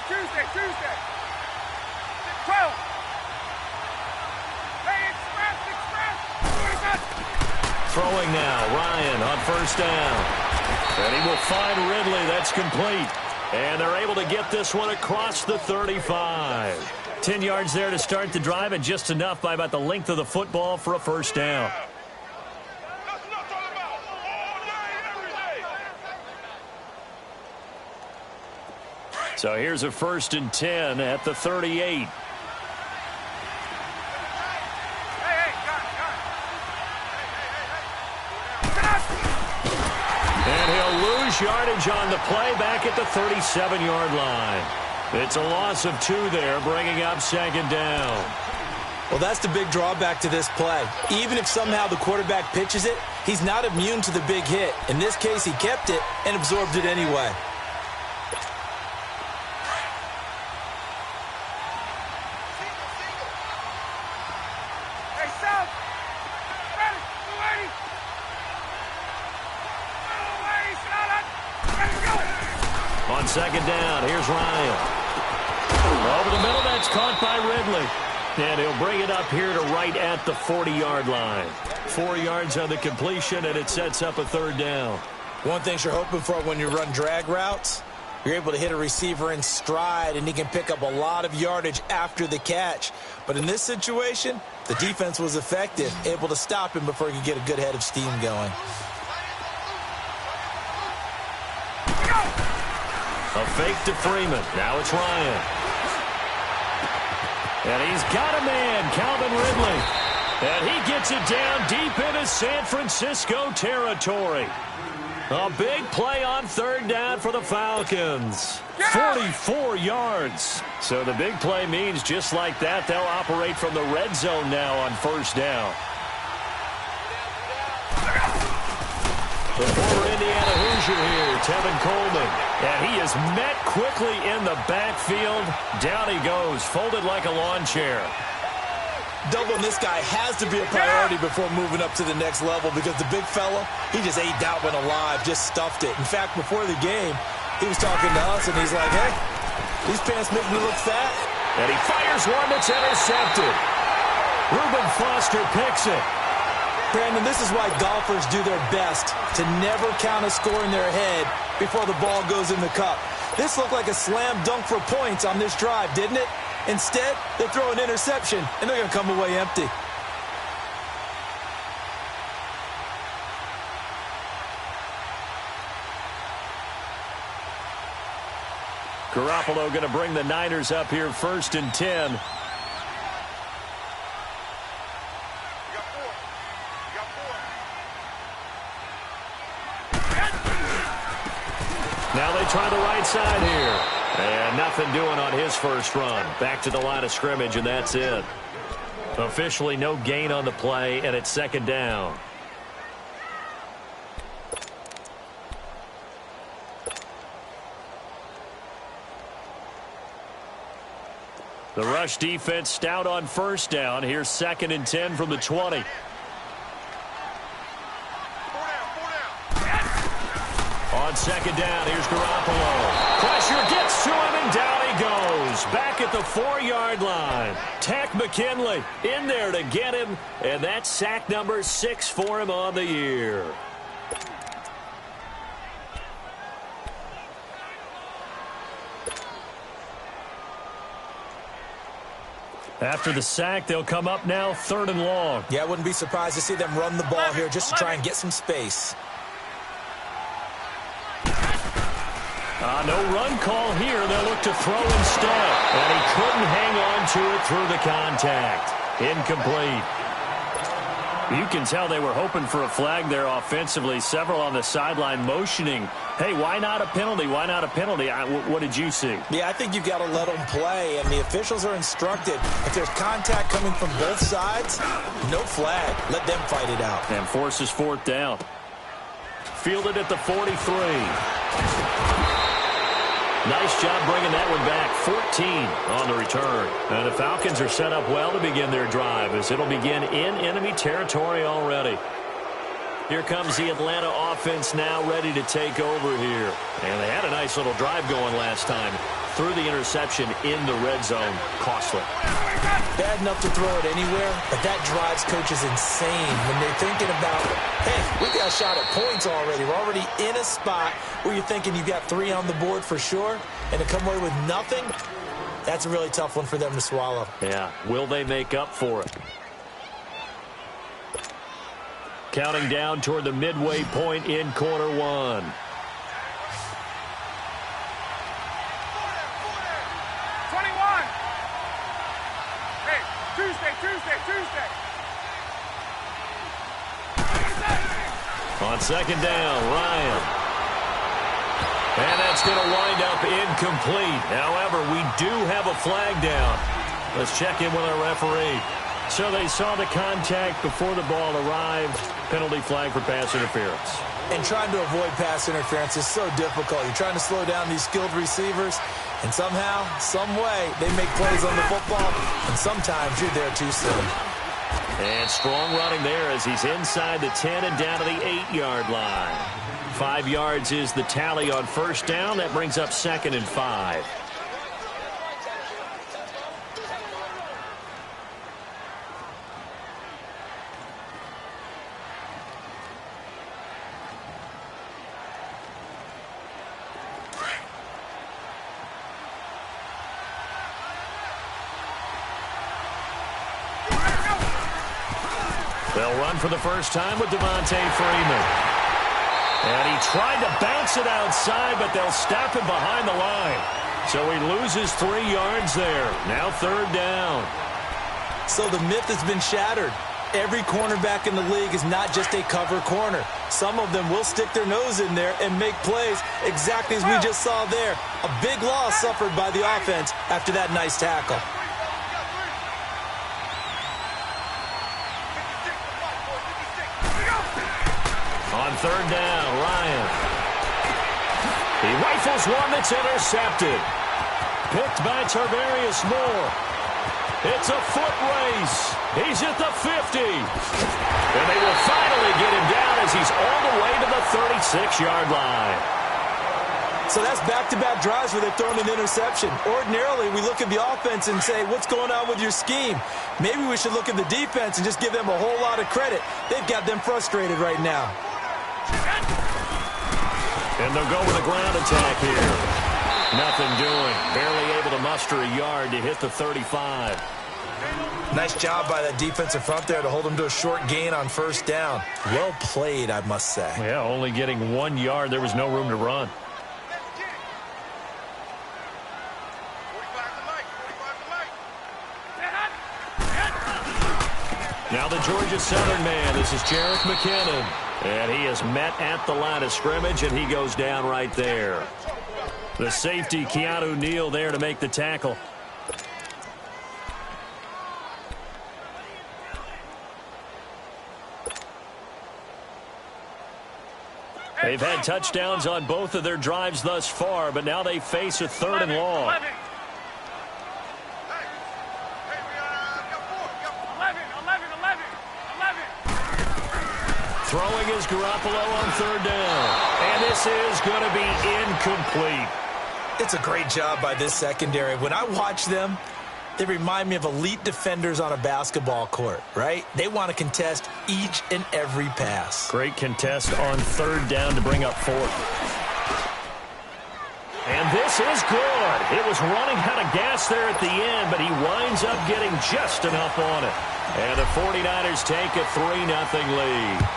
Tuesday. 12. Hey, express. Throwing now, Ryan on first down. And he will find Ridley. That's complete. And they're able to get this one across the 35. 10 yards there to start the drive, and just enough by about the length of the football for a first down. So here's a 1st and 10 at the 38. And he'll lose yardage on the play back at the 37-yard line. It's a loss of 2 there, bringing up 2nd down. Well, that's the big drawback to this play. Even if somehow the quarterback pitches it, he's not immune to the big hit. In this case, he kept it and absorbed it anyway. On 2nd down, here's Ryan. Over the middle, that's caught by Ridley. And he'll bring it up here to right at the 40-yard line. 4 yards on the completion, and it sets up a 3rd down. One thing you're hoping for when you run drag routes, you're able to hit a receiver in stride, and he can pick up a lot of yardage after the catch. But in this situation, the defense was effective, able to stop him before he could get a good head of steam going. A fake to Freeman. Now it's Ryan. And he's got a man, Calvin Ridley. And he gets it down deep into San Francisco territory. A big play on 3rd down for the Falcons. 44 yards. So the big play means just like that, they'll operate from the red zone now on 1st down. The former Indiana Hoosier here, Tevin Coleman. And he is met quickly in the backfield. Down he goes, folded like a lawn chair. Doubling this guy has to be a priority before moving up to the next level, because the big fella, he just ate that one alive, just stuffed it. In fact, before the game, he was talking to us, and he's like, hey, these pants make me look fat. And he fires one that's intercepted. Reuben Foster picks it. Brandon, this is why golfers do their best to never count a score in their head before the ball goes in the cup. This looked like a slam dunk for points on this drive, didn't it? Instead, they throw an interception, and they're going to come away empty. Garoppolo going to bring the Niners up here 1st and 10. Now they try the right side here. And nothing doing on his first run. Back to the line of scrimmage, and that's it. Officially no gain on the play, and it's 2nd down. The rush defense stout on 1st down. Here's 2nd and 10 from the 20. On 2nd down, here's Garoppolo. Pressure gets to him, and down he goes. Back at the 4-yard line. Takk McKinley in there to get him, and that's sack number 6 for him on the year. After the sack, they'll come up now 3rd and long. Yeah, I wouldn't be surprised to see them run the ball here just to try and get some space. No run call here. They'll look to throw instead. And he couldn't hang on to it through the contact. Incomplete. You can tell they were hoping for a flag there offensively. Several on the sideline motioning, hey, why not a penalty? Why not a penalty? What did you see? Yeah, I think you've got to let them play, and the officials are instructed. If there's contact coming from both sides, no flag. Let them fight it out. And forces 4th down. Fielded at the 43. Nice job bringing that one back. 14 on the return. And the Falcons are set up well to begin their drive, as it'll begin in enemy territory already. Here comes the Atlanta offense now ready to take over here. And they had a nice little drive going last time. threw the interception in the red zone. Costly. Bad enough to throw it anywhere, but that drives coaches insane when they're thinking about, hey, we got a shot at points already. We're already in a spot where you're thinking you've got 3 on the board for sure, and to come away with nothing, that's a really tough one for them to swallow. Yeah, will they make up for it? Counting down toward the midway point in quarter 1. Tuesday. On second down, Ryan. And that's going to wind up incomplete. However, we do have a flag down. Let's check in with our referee. So they saw the contact before the ball arrived. Penalty flag for pass interference. And trying to avoid pass interference is so difficult. You're trying to slow down these skilled receivers, and somehow, some way, they make plays on the football, and sometimes you're there too soon. And strong running there as he's inside the 10 and down to the 8-yard line. 5 yards is the tally on first down. That brings up 2nd and 5. They'll run for the first time with Devontae Freeman. And he tried to bounce it outside, but they'll stop him behind the line. So he loses 3 yards there. Now 3rd down. So the myth has been shattered. Every cornerback in the league is not just a cover corner. Some of them will stick their nose in there and make plays exactly as we just saw there. A big loss suffered by the offense after that nice tackle. On 3rd down, Ryan. He rifles one that's intercepted. Picked by Tarvarius Moore. It's a foot race. He's at the 50. And they will finally get him down as he's all the way to the 36-yard line. So that's back-to-back drives where they've thrown an interception. Ordinarily, we look at the offense and say, what's going on with your scheme? Maybe we should look at the defense and just give them a whole lot of credit. They've got them frustrated right now. And they'll go with a ground attack here. Nothing doing. Barely able to muster a yard to hit the 35. Nice job by that defensive front there to hold them to a short gain on first down. Well played, I must say. Yeah, only getting 1 yard. There was no room to run. Now the Georgia Southern man. This is Jerick McKinnon. And he is met at the line of scrimmage, and he goes down right there. The safety, Keanu Neal, there to make the tackle. They've had touchdowns on both of their drives thus far, but now they face a 3rd and long. Throwing is Garoppolo on 3rd down. And this is going to be incomplete. It's a great job by this secondary. When I watch them, they remind me of elite defenders on a basketball court, right? They want to contest each and every pass. Great contest on 3rd down to bring up 4th. And this is good. It was running out of gas there at the end, but he winds up getting just enough on it. And the 49ers take a 3-0 lead.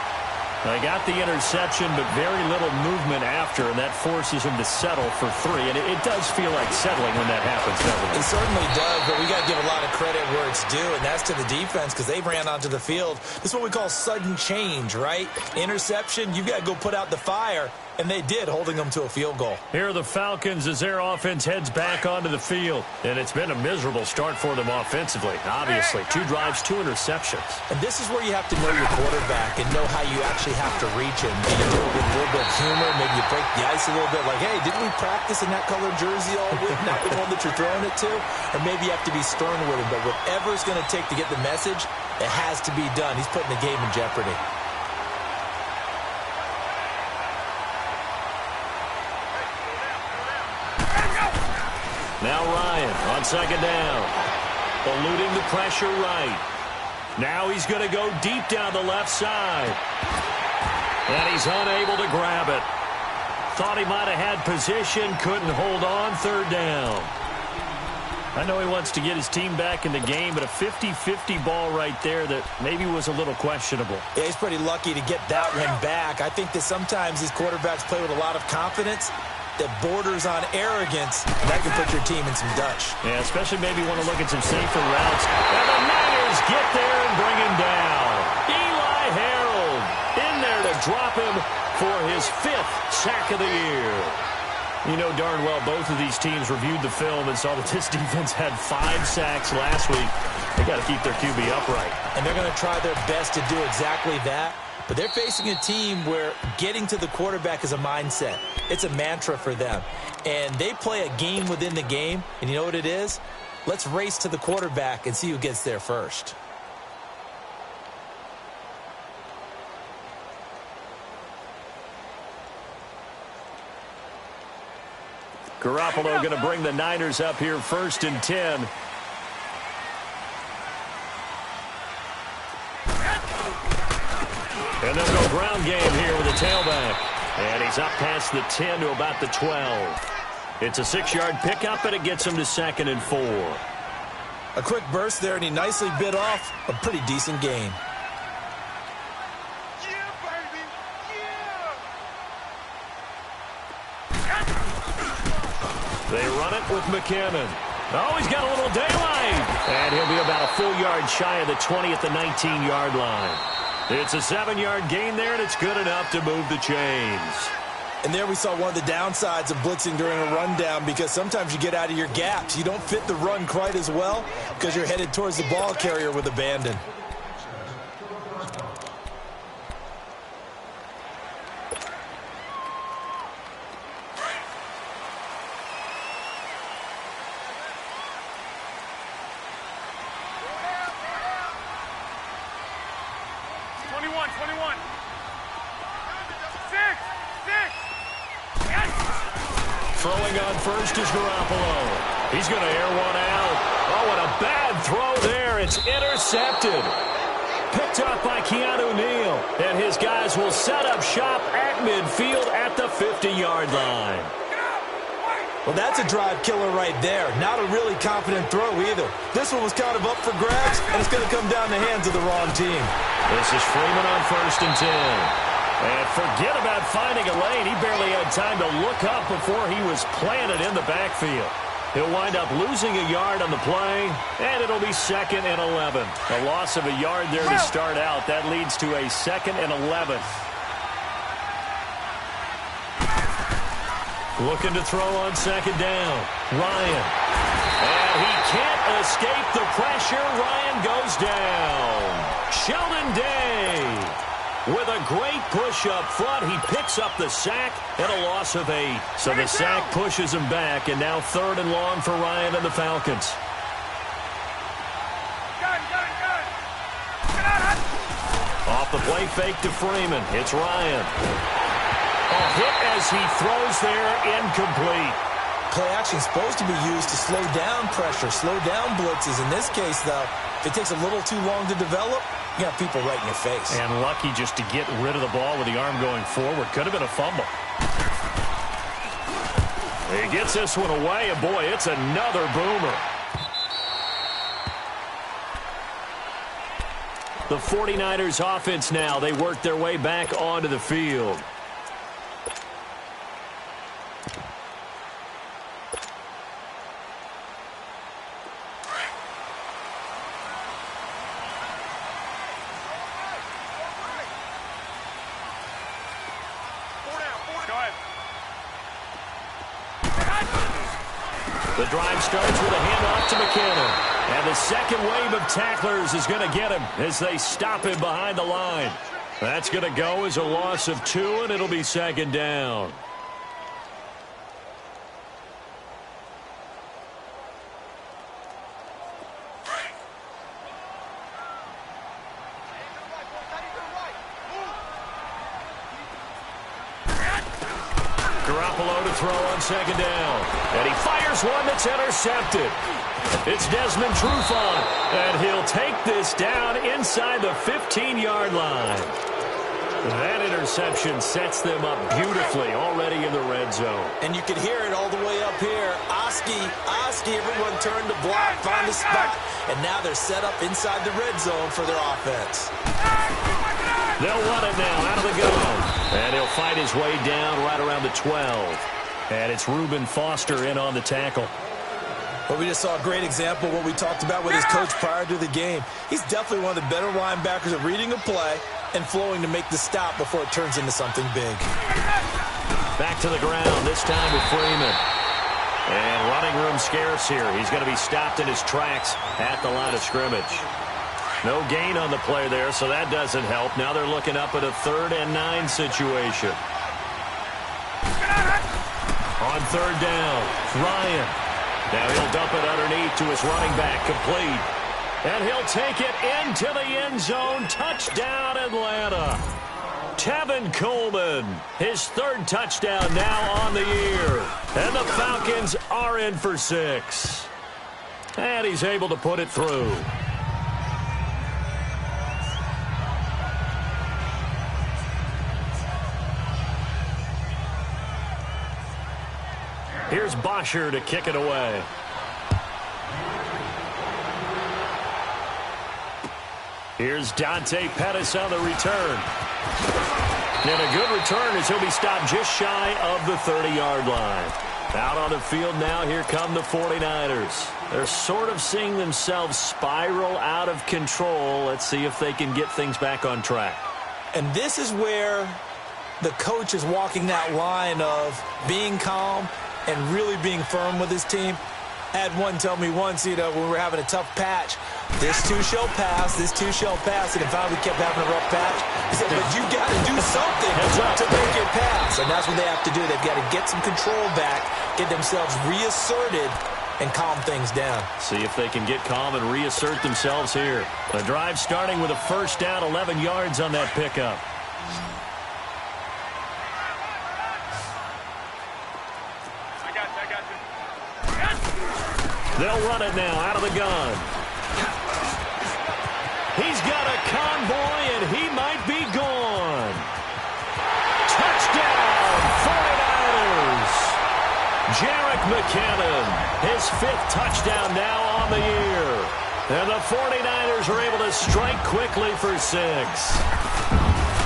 They got the interception, but very little movement after, and that forces him to settle for 3. And it does feel like settling when that happens, doesn't it? It certainly does, but we got to give a lot of credit where it's due, and that's to the defense because they ran onto the field. This is what we call sudden change, right? Interception, you got to go put out the fire, and they did, holding them to a field goal. Here are the Falcons as their offense heads back onto the field. And it's been a miserable start for them offensively, obviously. 2 drives, 2 interceptions. And this is where you have to know your quarterback and know how you actually have to reach him. Do you do it with a little bit of humor? Maybe you break the ice a little bit. Like, hey, didn't we practice in that colored jersey all week? Not the one that you're throwing it to? Or maybe you have to be stern with him. But whatever it's going to take to get the message, it has to be done. He's putting the game in jeopardy. Now Ryan on second down. Eluding the pressure right. Now he's going to go deep down the left side. And he's unable to grab it. Thought he might have had position, couldn't hold on, third down. I know he wants to get his team back in the game, but a 50-50 ball right there that maybe was a little questionable. Yeah, he's pretty lucky to get that one back. I think that sometimes these quarterbacks play with a lot of confidence that borders on arrogance, and that can put your team in some dutch. Yeah, especially maybe want to look at some safer routes. And the Niners get there and bring him down. Eli Harold in there to drop him for his 5th sack of the year. You know darn well both of these teams reviewed the film and saw that this defense had 5 sacks last week. They got to keep their QB upright. And they're going to try their best to do exactly that. But they're facing a team where getting to the quarterback is a mindset. It's a mantra for them. And they play a game within the game. And you know what it is? Let's race to the quarterback and see who gets there first. Garoppolo going to bring the Niners up here 1st and 10. And they'll go ground game here with a tailback. And he's up past the 10 to about the 12. It's a 6-yard pickup, and it gets him to 2nd and 4. A quick burst there, and he nicely bit off a pretty decent gain. Yeah, baby. Yeah. They run it with McKinnon. Oh, he's got a little daylight. And he'll be about a full yard shy of the 20 at the 19-yard line. It's a 7-yard gain there, and it's good enough to move the chains. And there we saw one of the downsides of blitzing during a rundown, because sometimes you get out of your gaps. You don't fit the run quite as well because you're headed towards the ball carrier with abandon. Throwing on first is Garoppolo. He's going to air one out. Oh, and a bad throw there. It's intercepted. Picked up by Keanu Neal. And his guys will set up shop at midfield at the 50-yard line. Well, that's a drive killer right there. Not a really confident throw either. This one was kind of up for grabs, and it's going to come down the hands of the wrong team. This is Freeman on 1st and 10. And forget about finding a lane. He barely had time to look up before he was planted in the backfield. He'll wind up losing a yard on the play, and it'll be 2nd and 11. A loss of a yard there to start out. That leads to a 2nd and 11. Looking to throw on 2nd down. Ryan. And he can't escape the pressure. Ryan goes down. Sheldon Day. With a great push up front, he picks up the sack and a loss of 8. So the sack pushes him back, and now 3rd and long for Ryan and the Falcons. Off the play fake to Freeman. It's Ryan. A hit as he throws there, incomplete. Play action is supposed to be used to slow down pressure, slow down blitzes. In this case, though, if it takes a little too long to develop, you got people right in your face. And lucky just to get rid of the ball with the arm going forward. Could have been a fumble. He gets this one away, and boy, it's another boomer. The 49ers offense now. They work their way back onto the field. The drive starts with a handoff to McKinnon. And the second wave of tacklers is going to get him as they stop him behind the line. That's going to go as a loss of 2, and it'll be 2nd down. Garoppolo to throw on 2nd down. And he fires here's one that's intercepted. It's Desmond Trufant, and he'll take this down inside the 15-yard line. That interception sets them up beautifully already in the red zone. And you can hear it all the way up here. Oski, everyone turned to block, find a spot. And now they're set up inside the red zone for their offense. They'll run it now out of the gun. And he'll fight his way down right around the 12. And it's Reuben Foster in on the tackle. But we just saw a great example of what we talked about with his coach prior to the game. He's definitely one of the better linebackers at reading a play and flowing to make the stop before it turns into something big. Back to the ground, this time with Freeman. And running room scarce here. He's going to be stopped in his tracks at the line of scrimmage. No gain on the play there, so that doesn't help. Now they're looking up at a 3rd and 9 situation. On 3rd down, Ryan. Now he'll dump it underneath to his running back, complete. And he'll take it into the end zone. Touchdown, Atlanta. Tevin Coleman, his 3rd touchdown now on the year. And the Falcons are in for 6. And he's able to put it through. Here's Bosher to kick it away. Here's Dante Pettis on the return. And a good return as he'll be stopped just shy of the 30-yard line. Out on the field now, here come the 49ers. They're sort of seeing themselves spiral out of control. Let's see if they can get things back on track. And this is where the coach is walking that line of being calm and really being firm with his team. I had one tell me once, when we were having a tough patch, this too shall pass, this too shall pass, and if we kept having a rough patch, he said, but you got to do something to make it pass. And that's what they have to do. They've got to get some control back, get themselves reasserted, and calm things down. See if they can get calm and reassert themselves here. The drive starting with a 1st down, 11 yards on that pickup. They'll run it now out of the gun. He's got a convoy, and he might be gone. Touchdown, 49ers. Jerick McKinnon, his 5th touchdown now on the year. And the 49ers are able to strike quickly for 6.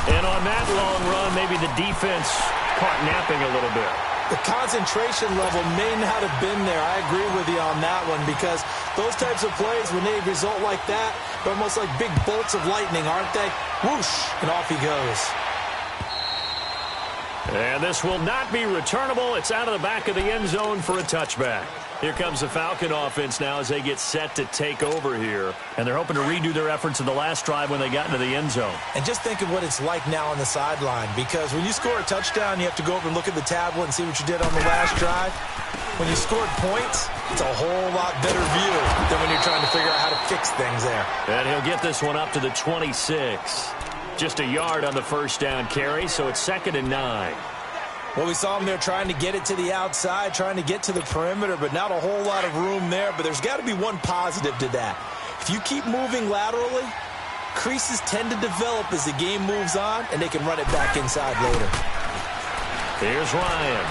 And on that long run, maybe the defense caught napping a little bit. The concentration level may not have been there. I agree with you on that one because those types of plays, when they result like that, they're almost like big bolts of lightning, aren't they? Whoosh, and off he goes. And this will not be returnable. It's out of the back of the end zone for a touchback. Here comes the Falcon offense now as they get set to take over here. And they're hoping to redo their efforts in the last drive when they got into the end zone. And just think of what it's like now on the sideline, because when you score a touchdown, you have to go over and look at the tablet and see what you did on the last drive. When you scored points, it's a whole lot better view than when you're trying to figure out how to fix things there. And he'll get this one up to the 26. Just a yard on the 1st down carry, so it's 2nd and 9. Well, we saw him there trying to get it to the outside, trying to get to the perimeter, but not a whole lot of room there. But there's got to be one positive to that. If you keep moving laterally, creases tend to develop as the game moves on, and they can run it back inside later. Here's Ryan.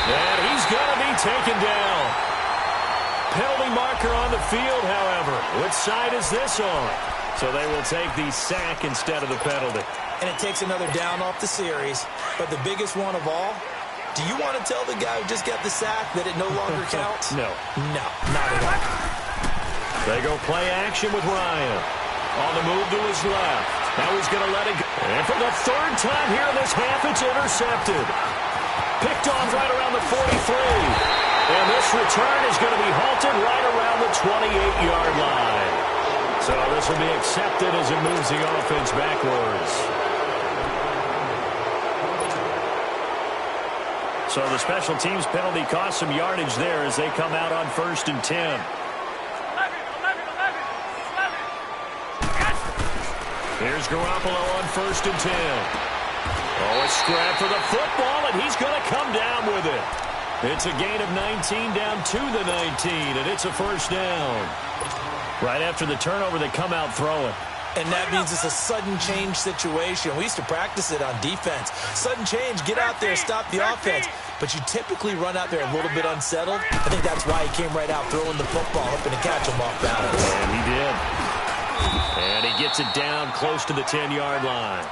And he's going to be taken down. Penalty marker on the field, however. Which side is this on? So they will take the sack instead of the penalty. And it takes another down off the series. But the biggest one of all, do you want to tell the guy who just got the sack that it no longer counts? No. No, not at all. They go play action with Ryan. On the move to his left. Now he's going to let it go. And for the 3rd time here in this half, it's intercepted. Picked off right around the 43. And this return is going to be halted right around the 28-yard line. So this will be accepted as it moves the offense backwards. So the special teams penalty cost some yardage there as they come out on 1st and 10. Here's Garoppolo on 1st and 10. Oh, a scrap for the football, and he's going to come down with it. It's a gain of 19 down to the 19, and it's a first down. Right after the turnover, they come out throwing. And that means it's a sudden change situation. We used to practice it on defense. Sudden change, get out there, stop the offense. But you typically run out there a little bit unsettled. I think that's why he came right out throwing the football, hoping to catch him off balance. And he did. And he gets it down close to the 10-yard line.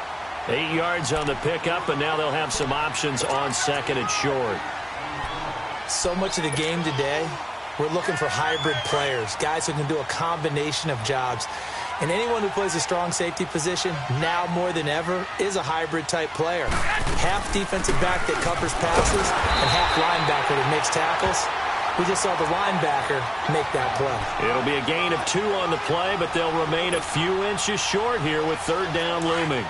8 yards on the pickup, and now they'll have some options on second and short. So much of the game today, we're looking for hybrid players, guys who can do a combination of jobs. And anyone who plays a strong safety position, now more than ever, is a hybrid-type player. Half defensive back that covers passes and half linebacker that makes tackles. We just saw the linebacker make that play. It'll be a gain of 2 on the play, but they'll remain a few inches short here with third down looming.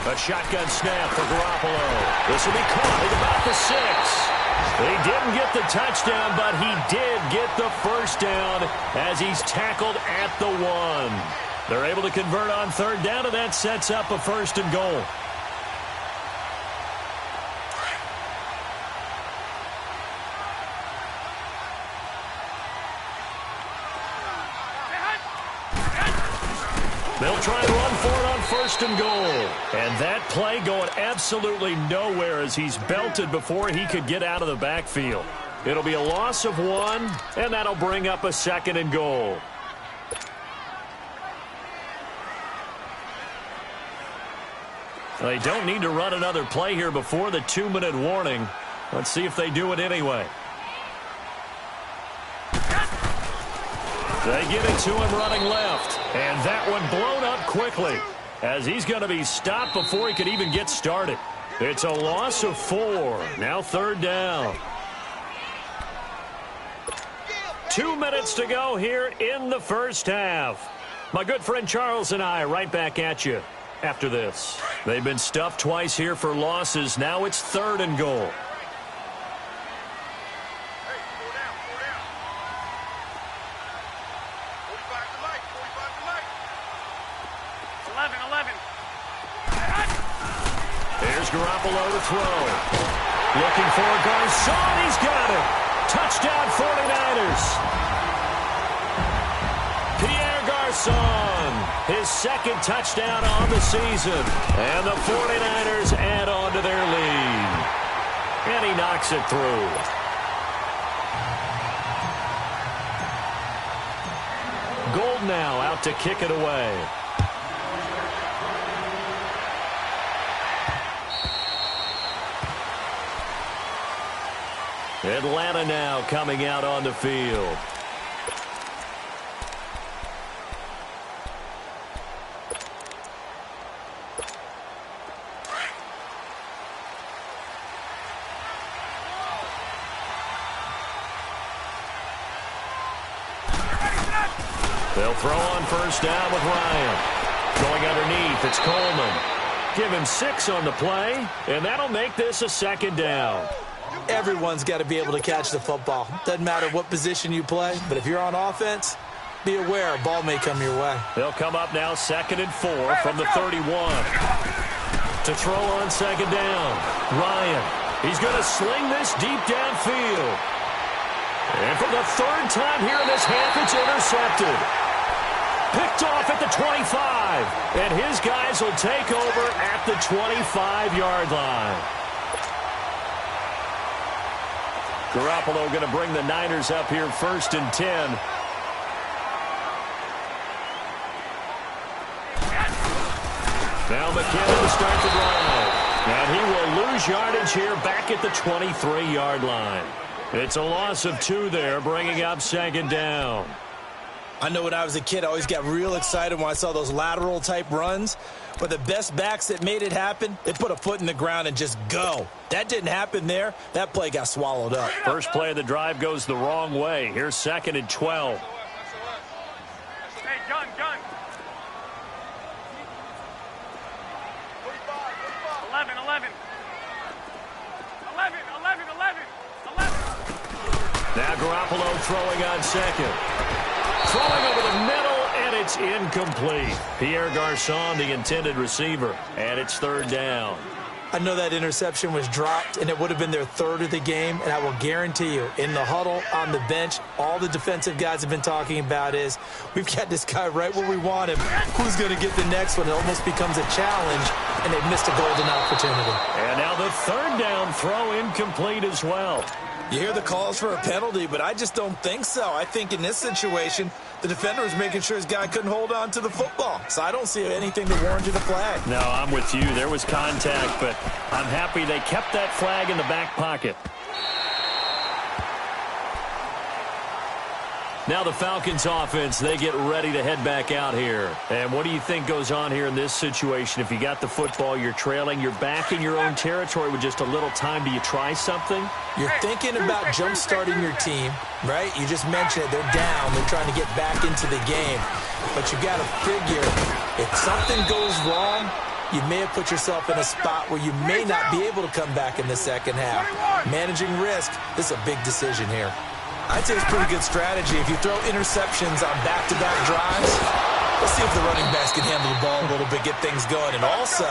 A shotgun snap for Garoppolo. This will be caught at about the 6. He didn't get the touchdown, but he did get the first down as he's tackled at the 1. They're able to convert on third down, and that sets up a first and goal. They'll try and run for it on first and goal. And that play going absolutely nowhere as he's belted before he could get out of the backfield. It'll be a loss of 1, and that'll bring up a second and goal. They don't need to run another play here before the 2-minute warning. Let's see if they do it anyway. They give it to him running left. And that one blown up quickly as he's going to be stopped before he could even get started. It's a loss of 4. Now third down. 2 minutes to go here in the first half. My good friend Charles and I right back at you after this. They've been stuffed twice here for losses. Now it's third and goal. 11. Here's Garoppolo to throw. Looking for Garcon. He's got it. Touchdown 49ers. Pierre Garcon, his second touchdown on the season. And the 49ers add on to their lead. And he knocks it through. Gold now out to kick it away. Atlanta now coming out on the field. They'll throw on first down with Ryan. Going underneath, it's Coleman. Give him 6 on the play, and that'll make this a second down. Everyone's got to be able to catch the football. Doesn't matter what position you play, but if you're on offense, be aware a ball may come your way. They'll come up now 2nd and 4 from the 31. To throw on second down, Ryan. He's going to sling this deep downfield. And for the third time here in this half, it's intercepted. Picked off at the 25. And his guys will take over at the 25-yard line. Garoppolo going to bring the Niners up here 1st and 10. Now McKinnon to start the drive. And he will lose yardage here back at the 23-yard line. It's a loss of 2 there, bringing up second down. I know when I was a kid, I always got real excited when I saw those lateral-type runs. But the best backs that made it happen, they put a foot in the ground and just go. That didn't happen there. That play got swallowed up. First play of the drive goes the wrong way. Here's 2nd and 12. Hey, gun. 11. Now Garoppolo throwing on second. Throwing over the middle, and it's incomplete. Pierre Garçon, the intended receiver, and it's third down. I know that interception was dropped, and it would have been their third of the game, and I will guarantee you, in the huddle, on the bench, all the defensive guys have been talking about is, we've got this guy right where we want him. Who's going to get the next one? It almost becomes a challenge, and they've missed a golden opportunity. And now the third down throw incomplete as well. You hear the calls for a penalty, but I just don't think so. I think in this situation, the defender was making sure his guy couldn't hold on to the football. So I don't see anything that warranted a flag. No, I'm with you. There was contact, but I'm happy they kept that flag in the back pocket. Now the Falcons offense, they get ready to head back out here. And what do you think goes on here in this situation? If you got the football, you're trailing, you're back in your own territory with just a little time. Do you try something? You're thinking about jump-starting your team, right? You just mentioned it. They're down. They're trying to get back into the game. But you've got to figure, if something goes wrong, you may have put yourself in a spot where you may not be able to come back in the second half. Managing risk, this is a big decision here. I'd say it's pretty good strategy. If you throw interceptions on back-to-back drives, let's see if the running backs can handle the ball a little bit, get things going. And also,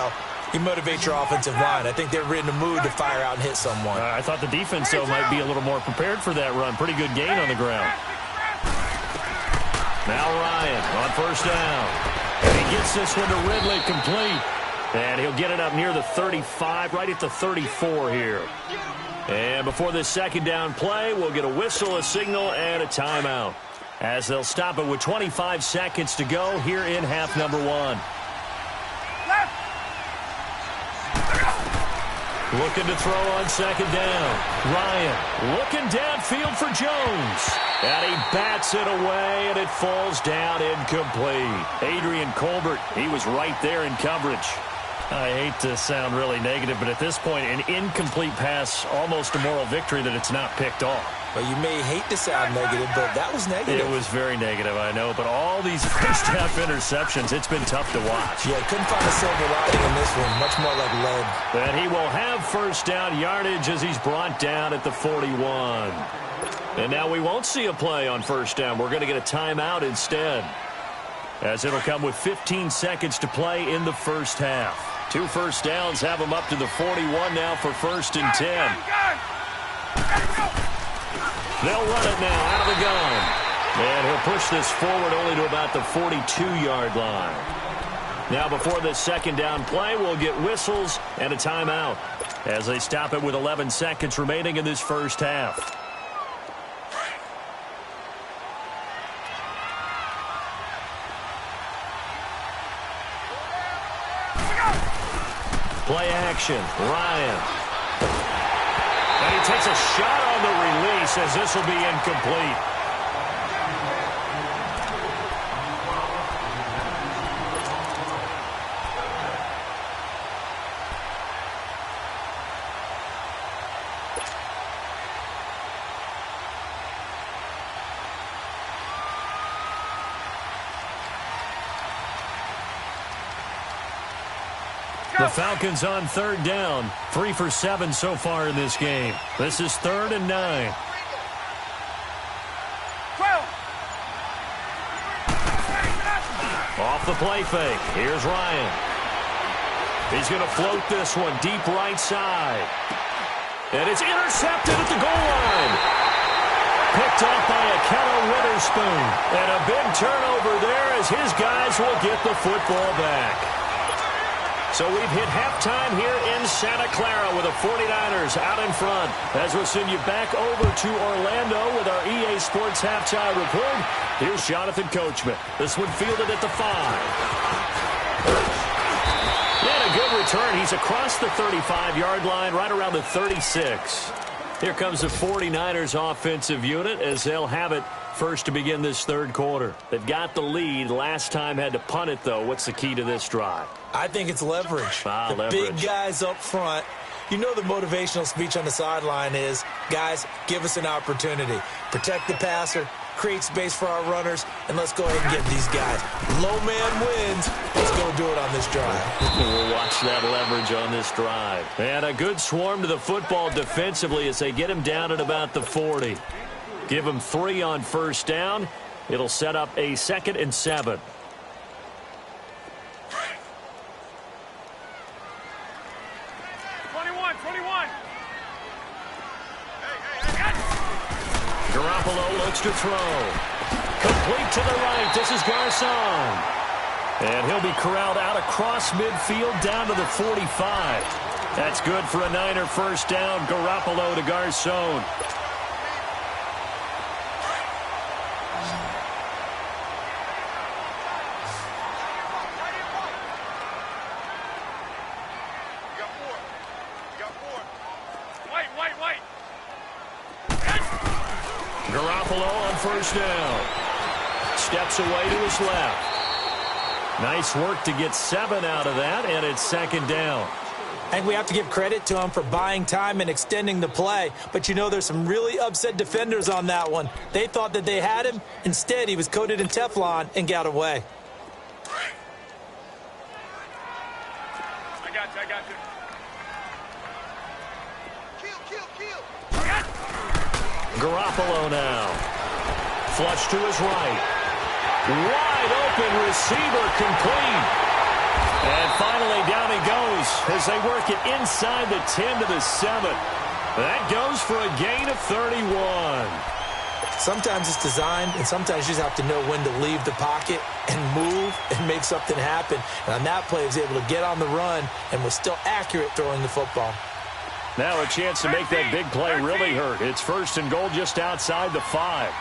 you motivate your offensive line. I think they're in the mood to fire out and hit someone. I thought the defense, though, might be a little more prepared for that run. Pretty good gain on the ground. Now Ryan on first down. And he gets this one to Ridley complete. And he'll get it up near the 35, right at the 34 here. And before this second down play, we'll get a whistle, a signal, and a timeout, as they'll stop it with 25 seconds to go here in half number one. Looking to throw on second down. Ryan looking downfield for Jones. And he bats it away, and it falls down incomplete. Adrian Colbert, he was right there in coverage. I hate to sound really negative, but at this point, an incomplete pass, almost a moral victory that it's not picked off. Well, you may hate to sound negative, but that was negative. It was very negative, I know. But all these first-half interceptions, it's been tough to watch. Yeah, couldn't find a silver lining in this one. Much more like lead. And he will have first down yardage as he's brought down at the 41. And now we won't see a play on first down. We're going to get a timeout instead, as it'll come with 15 seconds to play in the first half. 2 first downs have him up to the 41 now for first and 10. They'll run it now out of the gun. And he'll push this forward only to about the 42-yard line. Now before this second down play, we'll get whistles and a timeout as they stop it with 11 seconds remaining in this first half. Play action, Ryan. And he takes a shot on the release as this will be incomplete. The Falcons on third down, 3 for 7 so far in this game. This is 3rd and 9. 12. Off the play fake. Here's Ryan. He's going to float this one deep right side. And it's intercepted at the goal line. Picked off by Akella Witherspoon. And a big turnover there as his guys will get the football back. So we've hit halftime here in Santa Clara with the 49ers out in front. As we'll send you back over to Orlando with our EA Sports Halftime Report. Here's Jonathan Coachman. This one fielded at the 5. And a good return. He's across the 35-yard line, right around the 36. Here comes the 49ers offensive unit as they'll have it first to begin this third quarter. They've got the lead. Last time had to punt it, though. What's the key to this drive? I think it's leverage. The leverage. Big guys up front. You know the motivational speech on the sideline is, guys, give us an opportunity. Protect the passer, create space for our runners, and let's go ahead and get these guys. Low man wins. Let's go do it on this drive. We'll watch that leverage on this drive. And a good swarm to the football defensively as they get him down at about the 40. Give him 3 on first down. It'll set up a 2nd and 7. Garoppolo looks to throw. Complete to the right. This is Garcon. And he'll be corralled out across midfield down to the 45. That's good for a Niner first down. Garoppolo to Garcon. Garoppolo on first down. Steps away to his left. Nice work to get 7 out of that, and it's 2nd down. And we have to give credit to him for buying time and extending the play. But, you know, there's some really upset defenders on that one. They thought that they had him. Instead, he was coated in Teflon and got away. I got you. Kill. Garoppolo now. Flush to his right. Wide open receiver complete. And finally down he goes as they work it inside the 10 to the 7. That goes for a gain of 31. Sometimes it's designed, and sometimes you just have to know when to leave the pocket and move and make something happen. And on that play, he was able to get on the run and was still accurate throwing the football. Now a chance to make that big play really hurt. It's 1st and goal just outside the 5.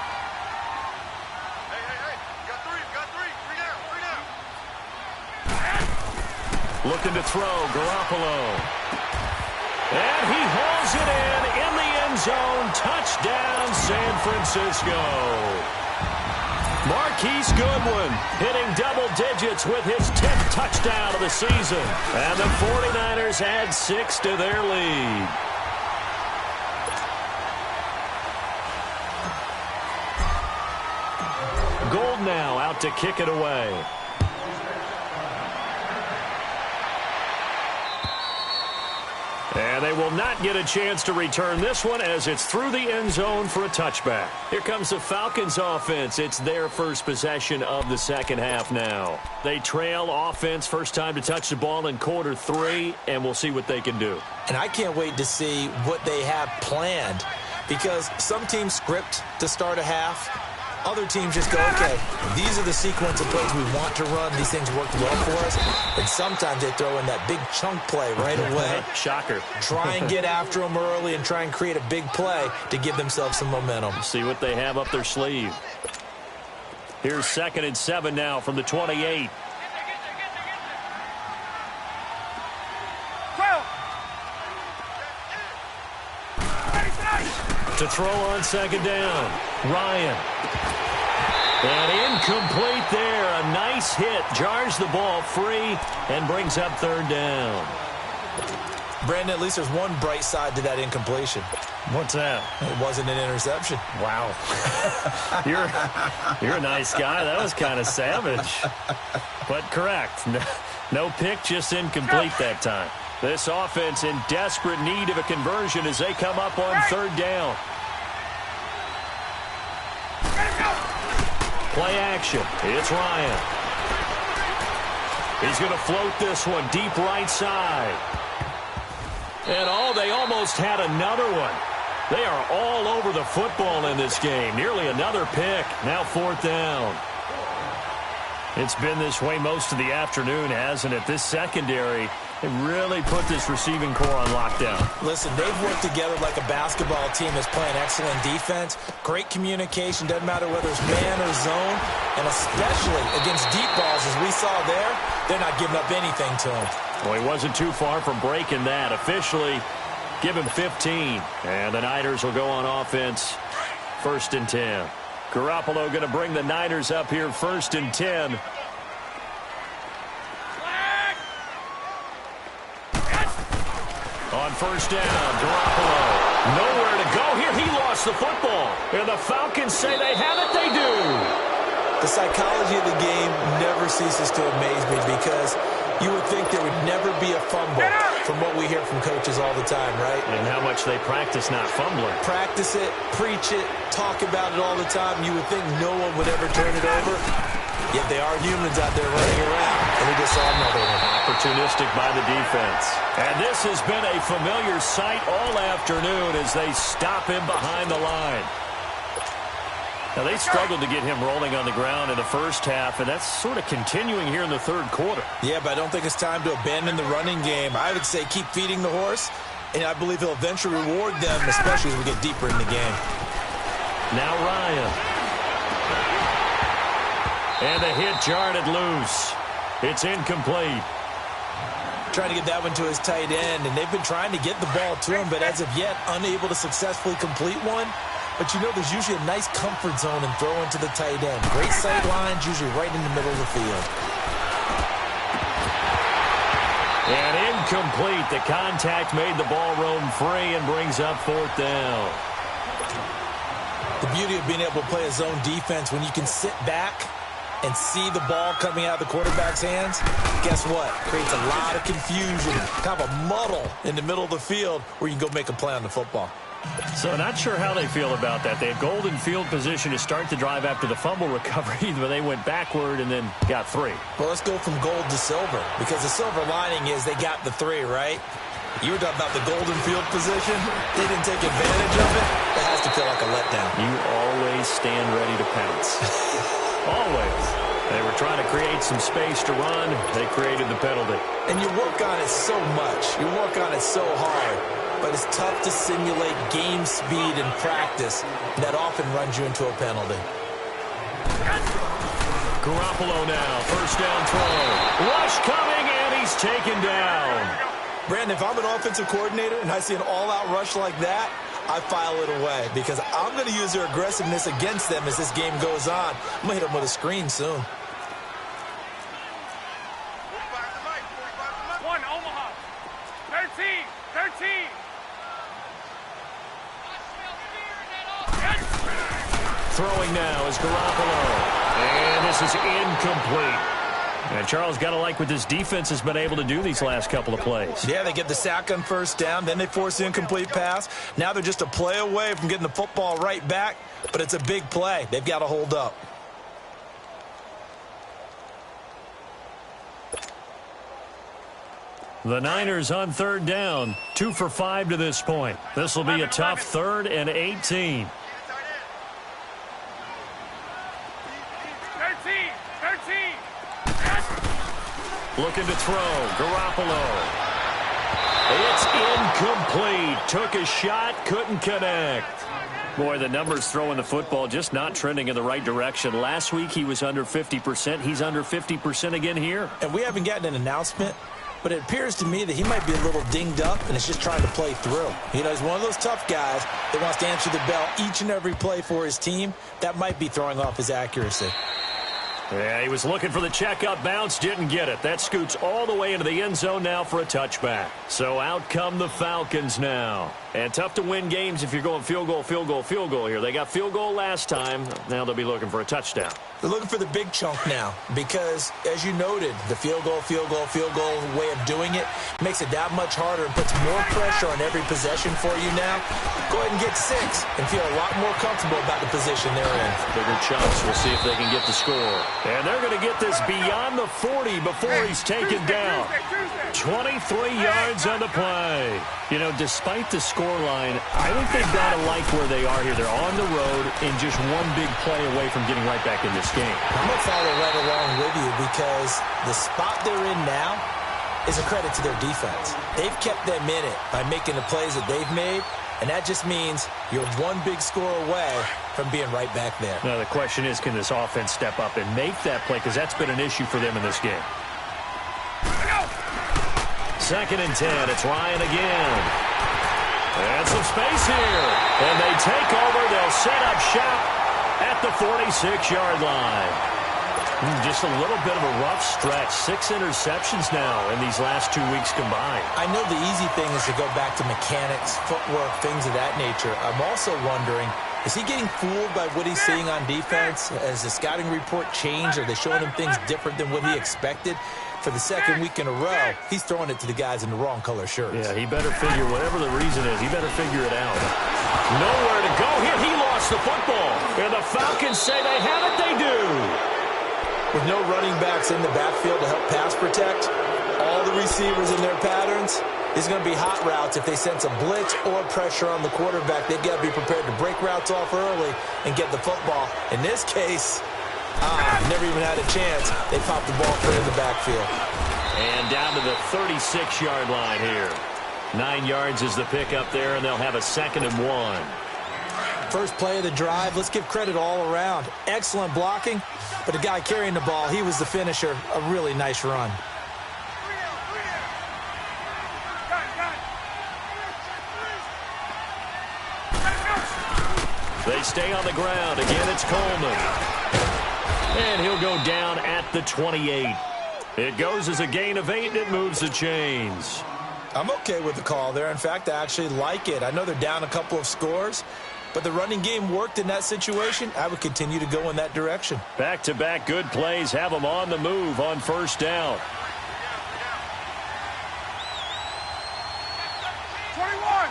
Looking to throw, Garoppolo. And he hauls it in the end zone. Touchdown, San Francisco. Marquise Goodwin hitting double digits with his 10th touchdown of the season. And the 49ers add 6 to their lead. Gold now out to kick it away. And they will not get a chance to return this one as it's through the end zone for a touchback. Here comes the Falcons offense. It's their first possession of the second half now. They trail offense, first time to touch the ball in quarter 3, and we'll see what they can do. And I can't wait to see what they have planned, because some teams script to start a half. Other teams just go, okay, these are the sequence of plays we want to run. These things worked well for us. And sometimes they throw in that big chunk play right away. Shocker. Try and get after them early and try and create a big play to give themselves some momentum. See what they have up their sleeve. Here's 2nd and 7 now from the 28. To throw on 2nd down. Ryan. And incomplete there. A nice hit. Jars the ball free and brings up 3rd down. Brandon, at least there's one bright side to that incompletion. What's that? It wasn't an interception. Wow. You're a nice guy. That was kind of savage. But correct. No pick, just incomplete that time. This offense in desperate need of a conversion as they come up on 3rd down. Play action. It's Ryan. He's going to float this one deep right side. And they almost had another one. They are all over the football in this game. Nearly another pick. Now 4th down. It's been this way most of the afternoon, hasn't it? This secondary, they really put this receiving core on lockdown. Listen, they've worked together like a basketball team that's playing excellent defense. Great communication, doesn't matter whether it's man or zone. And especially against deep balls, as we saw there, they're not giving up anything to him. Well, he wasn't too far from breaking that. Officially, give him 15. And the Niners will go on offense, 1st and 10. Garoppolo going to bring the Niners up here, 1st and 10. On 1st down, Garoppolo. Nowhere to go here. He lost the football. And the Falcons say they have it. They do. The psychology of the game never ceases to amaze me, because you would think there would never be a fumble. from what we hear from coaches all the time, right? And how much they practice not fumbling. Practice it, preach it, talk about it all the time. You would think no one would ever turn it over. Yet they are humans out there running around. And we just saw another one. Opportunistic by the defense. And this has been a familiar sight all afternoon as they stop him behind the line. Now, they struggled to get him rolling on the ground in the first half, and that's sort of continuing here in the third quarter. Yeah, but I don't think it's time to abandon the running game. I would say keep feeding the horse, and I believe he'll eventually reward them, especially as we get deeper in the game. Now Ryan. And the hit jarred it loose. It's incomplete. Trying to get that one to his tight end, and they've been trying to get the ball to him, but as of yet, unable to successfully complete one. But you know there's usually a nice comfort zone in throwing to the tight end. Great sight lines, usually right in the middle of the field. And incomplete. The contact made the ball roam free and brings up fourth down. The beauty of being able to play a zone defense when you can sit back and see the ball coming out of the quarterback's hands, guess what? Creates a lot of confusion, kind of a muddle in the middle of the field where you can go make a play on the football. So not sure how they feel about that. They had golden field position to start the drive after the fumble recovery, but they went backward and then got 3. Well, let's go from gold to silver, because the silver lining is they got the 3, right? You were talking about the golden field position. They didn't take advantage of it. That has to feel like a letdown. You always stand ready to pounce. Always. They were trying to create some space to run. They created the penalty. And you work on it so much. You work on it so hard. But it's tough to simulate game speed in practice. That often runs you into a penalty. Garoppolo now. First down throw. Rush coming, and he's taken down. Brandon, if I'm an offensive coordinator and I see an all-out rush like that, I file it away because I'm going to use their aggressiveness against them as this game goes on. I'm going to hit them with a screen soon. 1, Omaha. 13. Throwing now is Garoppolo. And this is incomplete. And Charles, got to like what this defense has been able to do these last couple of plays. Yeah, they get the sack on first down, then they force the incomplete pass. Now they're just a play away from getting the football right back, but it's a big play. They've got to hold up. The Niners on third down, 2 for 5 to this point. This will be a tough 3rd and 18. 13. Looking to throw. Garoppolo. It's incomplete. Took a shot, couldn't connect. Boy, the numbers throwing the football just not trending in the right direction. Last week he was under 50%. He's under 50% again here. And we haven't gotten an announcement, but it appears to me that he might be a little dinged up and is just trying to play through. You know, he's one of those tough guys that wants to answer the bell each and every play for his team. That might be throwing off his accuracy. Yeah, he was looking for the check-up bounce, didn't get it. That scoots all the way into the end zone now for a touchback. So out come the Falcons now. And tough to win games if you're going field goal here. They got field goal last time. Now they'll be looking for a touchdown. They're looking for the big chunk now because, as you noted, the field goal way of doing it makes it that much harder and puts more pressure on every possession for you now. Go ahead and get 6 and feel a lot more comfortable about the position they're in. Bigger chunks. We'll see if they can get the score. And they're going to get this beyond the 40 before he's taken down. 23 yards on the play. You know, despite the scoreline, I think they've got to like where they are here. They're on the road and just one big play away from getting right back in this game. I'm going to follow right along with you because the spot they're in now is a credit to their defense. They've kept them in it by making the plays that they've made, and that just means you're one big score away from being right back there. Now, the question is, can this offense step up and make that play? Because that's been an issue for them in this game. 2nd and 10. It's Ryan again. And some space here. And they take over. They'll set up shop at the 46-yard line. Just a little bit of a rough stretch. 6 interceptions now in these last 2 weeks combined. I know the easy thing is to go back to mechanics, footwork, things of that nature. I'm also wondering, Is he getting fooled by what he's seeing on defense? Has the scouting report changed? Are they showing him things different than what he expected? For the second week in a row, he's throwing it to the guys in the wrong color shirts. Yeah, he better figure, whatever the reason is, he better figure it out. Nowhere to go here. He lost the football. And the Falcons say they have it. They do. With no running backs in the backfield to help pass protect, all the receivers in their patterns, it's going to be hot routes. If they sense a blitz or pressure on the quarterback, they've got to be prepared to break routes off early and get the football. In this case, never even had a chance. They popped the ball clear in the backfield. And down to the 36-yard line here. 9 yards is the pickup there, and they'll have a 2nd and 1. First play of the drive, let's give credit all around. Excellent blocking, but the guy carrying the ball, he was the finisher. A really nice run. They stay on the ground. Again, it's Coleman. And he'll go down at the 28. It goes as a gain of 8, and it moves the chains. I'm okay with the call there. In fact, I actually like it. I know they're down a couple of scores, but the running game worked in that situation. I would continue to go in that direction. Back-to-back good plays have them on the move on first down. 21.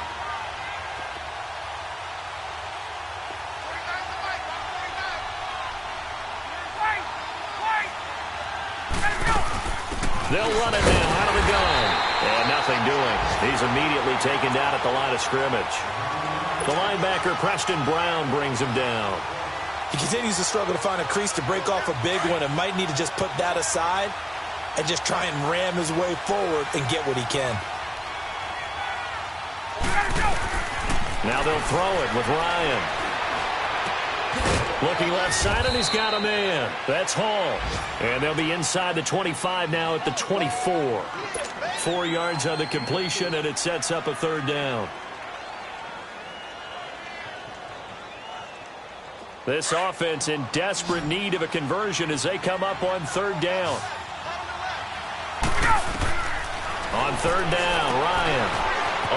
They'll run it now out of the gun. And nothing doing. He's immediately taken down at the line of scrimmage. The linebacker, Preston Brown, brings him down. He continues to struggle to find a crease to break off a big one and might need to just put that aside and just try and ram his way forward and get what he can. Now they'll throw it with Ryan. Looking left side, and he's got a man. That's Hall. And they'll be inside the 25 now at the 24. 4 yards on the completion, and it sets up a 3rd down. This offense in desperate need of a conversion as they come up on 3rd down. On 3rd down, Ryan.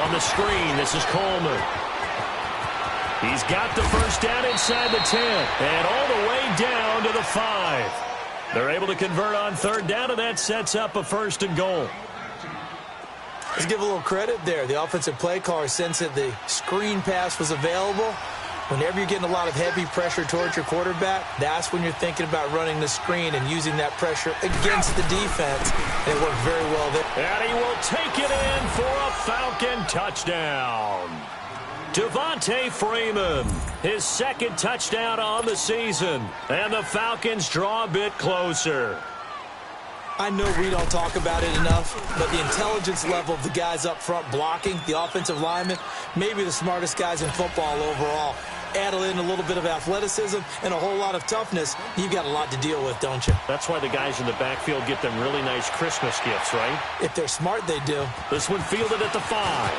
On the screen, this is Coleman. He's got the first down inside the 10 and all the way down to the 5. They're able to convert on 3rd down, and that sets up a 1st and goal. Let's give a little credit there. The offensive play caller sensed that the screen pass was available. Whenever you're getting a lot of heavy pressure towards your quarterback, that's when you're thinking about running the screen and using that pressure against the defense. And it worked very well there. And he will take it in for a Falcon touchdown. Devontae Freeman, his 2nd touchdown on the season. And the Falcons draw a bit closer. I know we don't talk about it enough, but the intelligence level of the guys up front blocking, the offensive linemen, maybe the smartest guys in football overall. Add in a little bit of athleticism and a whole lot of toughness, you've got a lot to deal with, don't you? That's why the guys in the backfield get them really nice Christmas gifts, right? If they're smart, they do. This one fielded at the 5.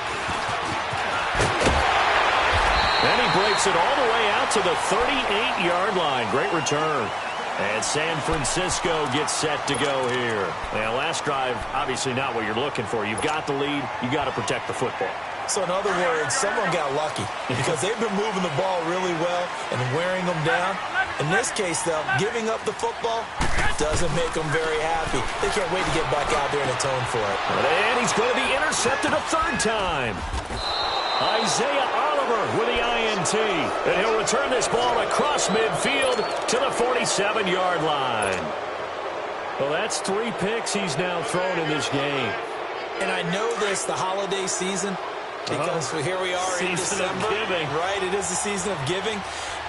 Then he breaks it all the way out to the 38-yard line. Great return. And San Francisco gets set to go here. Now, last drive, obviously not what you're looking for. You've got the lead. You've got to protect the football. So, in other words, someone got lucky because they've been moving the ball really well and wearing them down. In this case, though, giving up the football doesn't make them very happy. They can't wait to get back out there and atone for it. And he's going to be intercepted a 3rd time. Isaiah Oliver with the INT. And he'll return this ball across midfield to the 47-yard line. Well, that's 3 picks he's now thrown in this game. And I know this, the holiday season, because here we are in December. Giving. Right, it is the season of giving.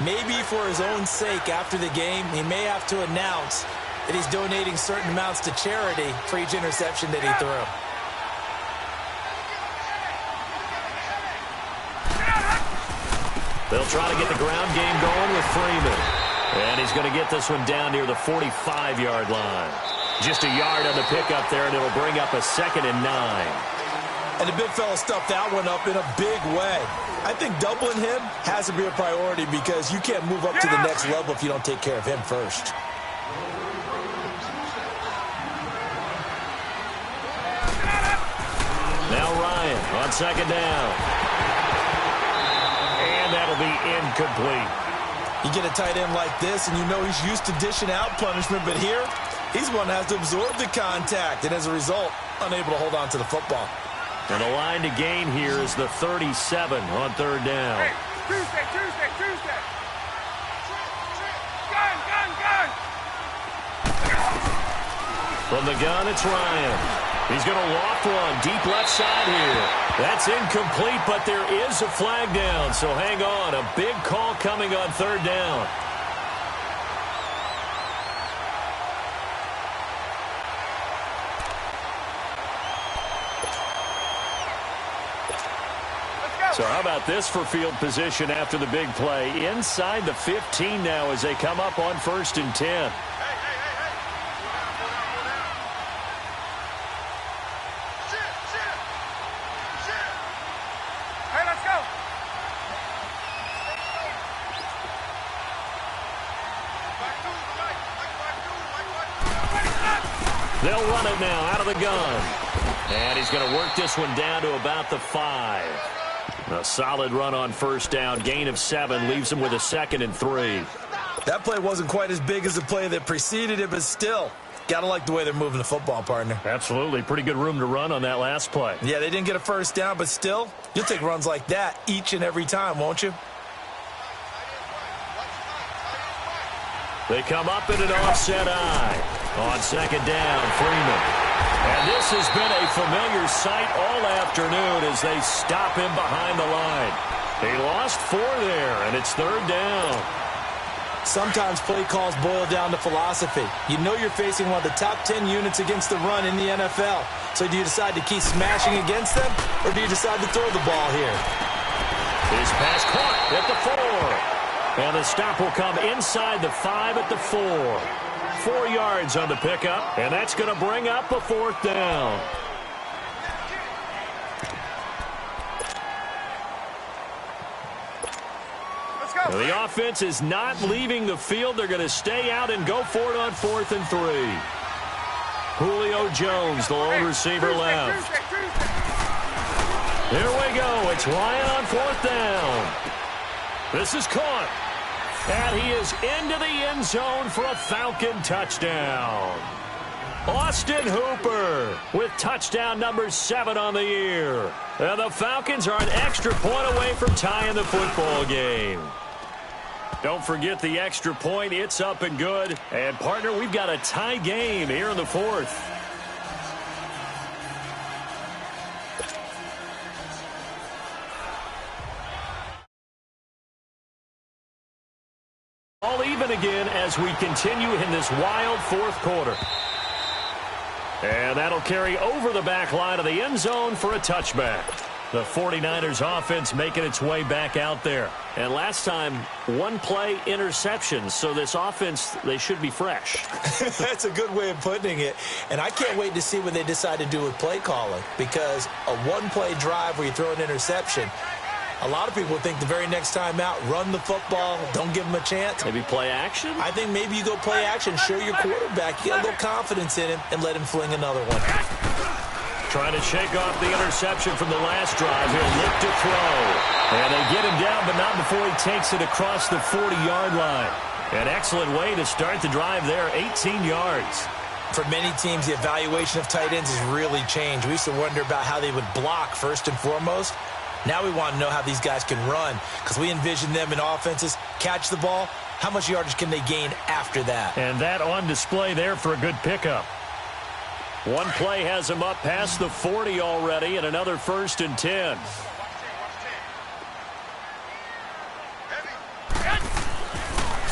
Maybe for his own sake after the game, he may have to announce that he's donating certain amounts to charity for each interception that he threw. They'll try to get the ground game going with Freeman. And he's going to get this one down near the 45-yard line. Just a yard on the pickup there, and it'll bring up a 2nd and 9. And the big fella stuffed that one up in a big way. I think doubling him has to be a priority because you can't move up to the next level if you don't take care of him first. Now Ryan on 2nd down. And that'll will be incomplete. You get a tight end like this, and you know he's used to dishing out punishment, but here, he's the one that has to absorb the contact, and as a result, unable to hold on to the football. And the line to gain here is the 37 on third down. Hey, Tuesday. Gun. From the gun, it's Ryan. He's going to loft one deep left side here. That's incomplete, but there is a flag down, so hang on. A big call coming on third down. So how about this for field position after the big play? Inside the 15 now as they come up on 1st and 10. Hey, let's go. They'll run it now out of the gun. And he's going to work this one down to about the 5. A solid run on first down. Gain of 7 leaves him with a 2nd and 3. That play wasn't quite as big as the play that preceded it, but still, got to like the way they're moving the football, partner. Absolutely. Pretty good room to run on that last play. Yeah, they didn't get a first down, but still, you'll take runs like that each and every time, won't you? They come up in an offset eye. On 2nd down, Freeman. And this has been a familiar sight all afternoon as they stop him behind the line. He lost 4 there, and it's 3rd down. Sometimes play calls boil down to philosophy. You know you're facing one of the top 10 units against the run in the NFL. So do you decide to keep smashing against them, or do you decide to throw the ball here? His pass caught at the 4. And the stop will come inside the 5 at the 4. 4 yards on the pickup, and that's going to bring up a 4th down. Let's go. The offense is not leaving the field. They're going to stay out and go for it on 4th and 3. Julio Jones, the lone receiver left. Here we go. It's Ryan on 4th down. This is caught. And he is into the end zone for a Falcon touchdown. Austin Hooper with touchdown number 7 on the year. And the Falcons are an extra point away from tying the football game. Don't forget the extra point. It's up and good. And, partner, we've got a tie game here in the 4th. All even again as we continue in this wild 4th quarter. And that'll carry over the back line of the end zone for a touchback. The 49ers offense making its way back out there. And last time, 1 play interception. So this offense, they should be fresh. That's a good way of putting it. And I can't wait to see what they decide to do with play calling. Because a 1-play drive where you throw an interception, a lot of people think the very next time out, run the football, don't give them a chance. Maybe play action? I think maybe you go play action, show your quarterback, get a little confidence in him, and let him fling another one. Trying to shake off the interception from the last drive. He'll look to throw. And they get him down, but not before he takes it across the 40-yard line. An excellent way to start the drive there, 18 yards. For many teams, the evaluation of tight ends has really changed. We used to wonder about how they would block first and foremost. Now we want to know how these guys can run, because we envision them in offenses, catch the ball, how much yardage can they gain after that? And that on display there for a good pickup. 1 play has him up past the 40 already, and another 1st and 10.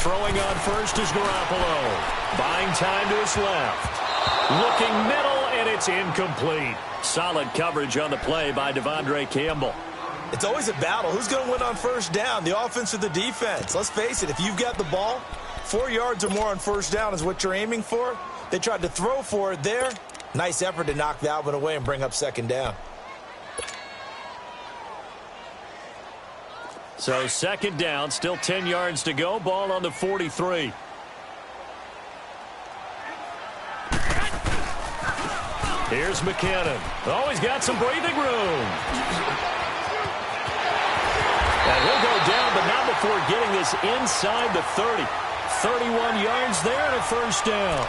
Throwing on first is Garoppolo. Buying time to his left. Looking middle, and it's incomplete. Solid coverage on the play by Devondre Campbell. It's always a battle. Who's going to win on first down, the offense or the defense? Let's face it, if you've got the ball, 4 yards or more on first down is what you're aiming for. They tried to throw for it there. Nice effort to knock that one away and bring up 2nd down. So 2nd down, still 10 yards to go. Ball on the 43. Here's McKinnon. Oh, he's got some breathing room. And he'll go down but not before getting this inside the 30. 31 yards there and a first down.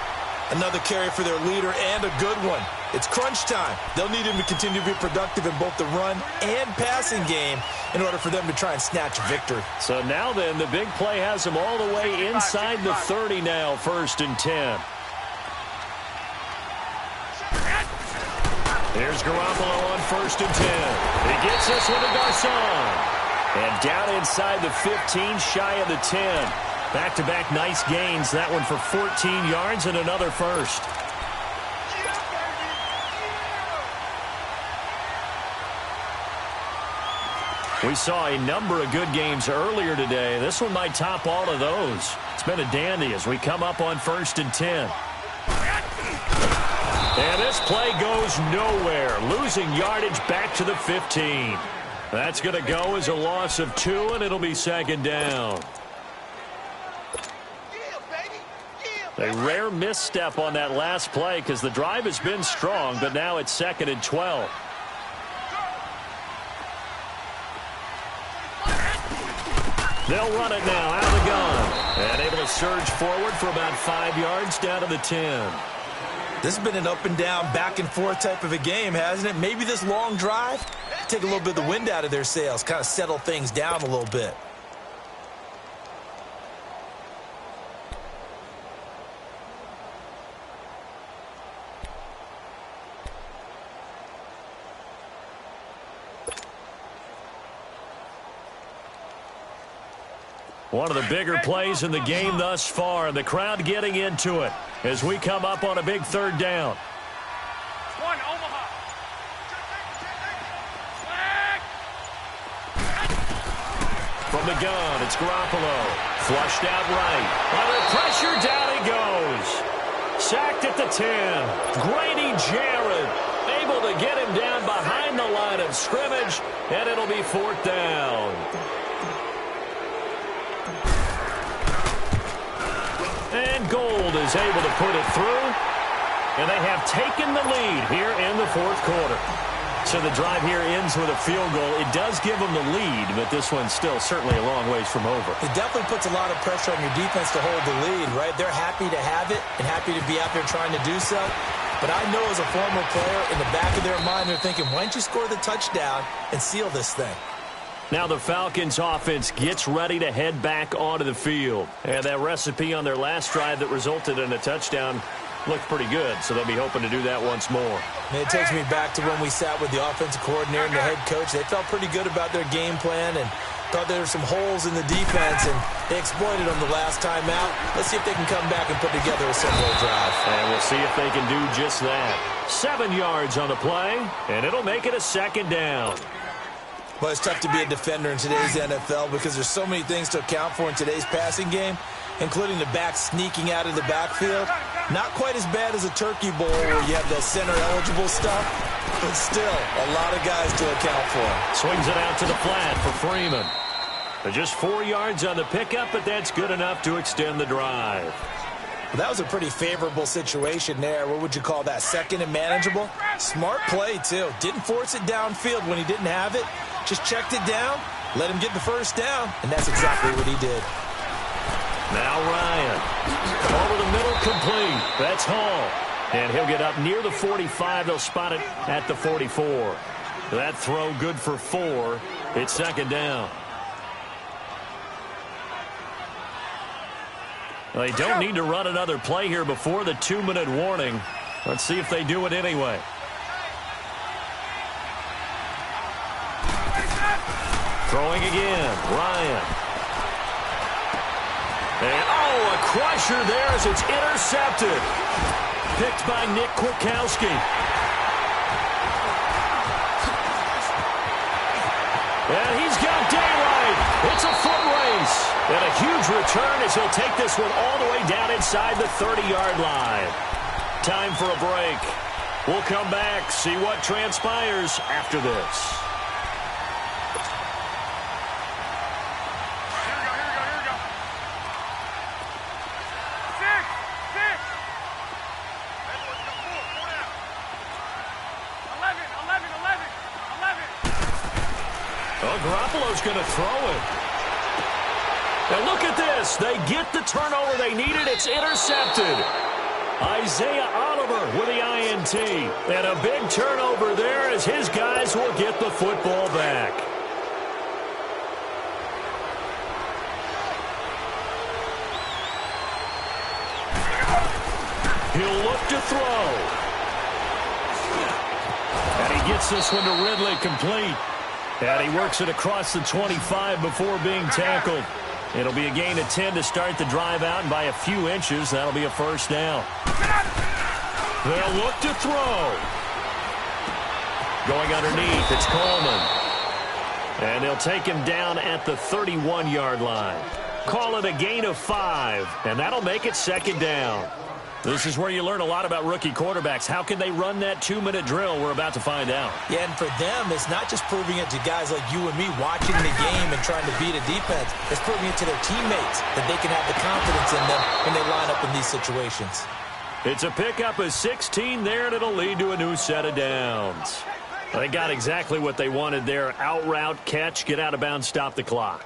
Another carry for their leader and a good one. It's crunch time. They'll need him to continue to be productive in both the run and passing game in order for them to try and snatch victory. So now then, the big play has them all the way inside the 30 now, 1st and 10. Here's Garoppolo on 1st and 10. He gets this one to Garcon. And down inside the 15, shy of the 10. Back-to-back nice gains. That one for 14 yards and another first. We saw a number of good games earlier today. This one might top all of those. It's been a dandy as we come up on 1st and 10. And this play goes nowhere. Losing yardage back to the 15. That's going to go as a loss of 2, and it'll be 2nd down. A rare misstep on that last play because the drive has been strong, but now it's 2nd and 12. They'll run it now out of the gun. And able to surge forward for about 5 yards down to the 10. This has been an up-and-down, back-and-forth type of a game, hasn't it? Maybe this long drive, take a little bit of the wind out of their sails, kind of settle things down a little bit. One of the bigger plays in the game thus far, and the crowd getting into it as we come up on a big 3rd down. One, Omaha. From the gun, it's Garoppolo. Flushed out right. Under pressure, down he goes. Sacked at the 10. Grady Jarrett able to get him down behind the line of scrimmage, and it'll be 4th down. And Gold is able to put it through. And they have taken the lead here in the 4th quarter. So the drive here ends with a field goal. It does give them the lead, but this one's still certainly a long ways from over. It definitely puts a lot of pressure on your defense to hold the lead, right? They're happy to have it and happy to be out there trying to do so. But I know as a former player, in the back of their mind, they're thinking, why don't you score the touchdown and seal this thing? Now the Falcons offense gets ready to head back onto the field. And that recipe on their last drive that resulted in a touchdown looked pretty good, so they'll be hoping to do that once more. And it takes me back to when we sat with the offensive coordinator and the head coach. They felt pretty good about their game plan and thought there were some holes in the defense, and they exploited them the last time out. Let's see if they can come back and put together a similar drive. And we'll see if they can do just that. 7 yards on the play, and it'll make it a 2nd down. Well, it's tough to be a defender in today's NFL because there's so many things to account for in today's passing game, including the back sneaking out of the backfield. Not quite as bad as a turkey bowl where you have the center-eligible stuff, but still a lot of guys to account for. Swings it out to the flat for Freeman. Just 4 yards on the pickup, but that's good enough to extend the drive. Well, that was a pretty favorable situation there. What would you call that? 2nd and manageable? Smart play, too. Didn't force it downfield when he didn't have it. Just checked it down, let him get the 1st down, and that's exactly what he did. Now Ryan. Over the middle, complete. That's Hall. And he'll get up near the 45. They'll spot it at the 44. That throw good for 4. It's 2nd down. They don't need to run another play here before the 2-minute warning. Let's see if they do it anyway. Throwing again, Ryan. And, a crusher there as it's intercepted. Picked by Nick Kwiatkowski. And he's got daylight. It's a foot race. And a huge return as he'll take this one all the way down inside the 30-yard line. Time for a break. We'll come back, see what transpires after this. Garoppolo's going to throw it. And look at this. They get the turnover they needed. It's intercepted. Isaiah Oliver with the INT. And a big turnover there as his guys will get the football back. He'll look to throw. And he gets this one to Ridley complete. And he works it across the 25 before being tackled. It'll be a gain of 10 to start the drive out, and by a few inches, that'll be a first down. They'll look to throw. Going underneath, it's Coleman. And they'll take him down at the 31-yard line. Call it a gain of 5, and that'll make it second down. This is where you learn a lot about rookie quarterbacks. How can they run that 2-minute drill? We're about to find out. Yeah, and for them, it's not just proving it to guys like you and me watching the game and trying to beat a defense. It's proving it to their teammates that they can have the confidence in them when they line up in these situations. It's a pickup of 16 there, and it'll lead to a new set of downs. They got exactly what they wanted there. Out route, catch, get out of bounds, stop the clock.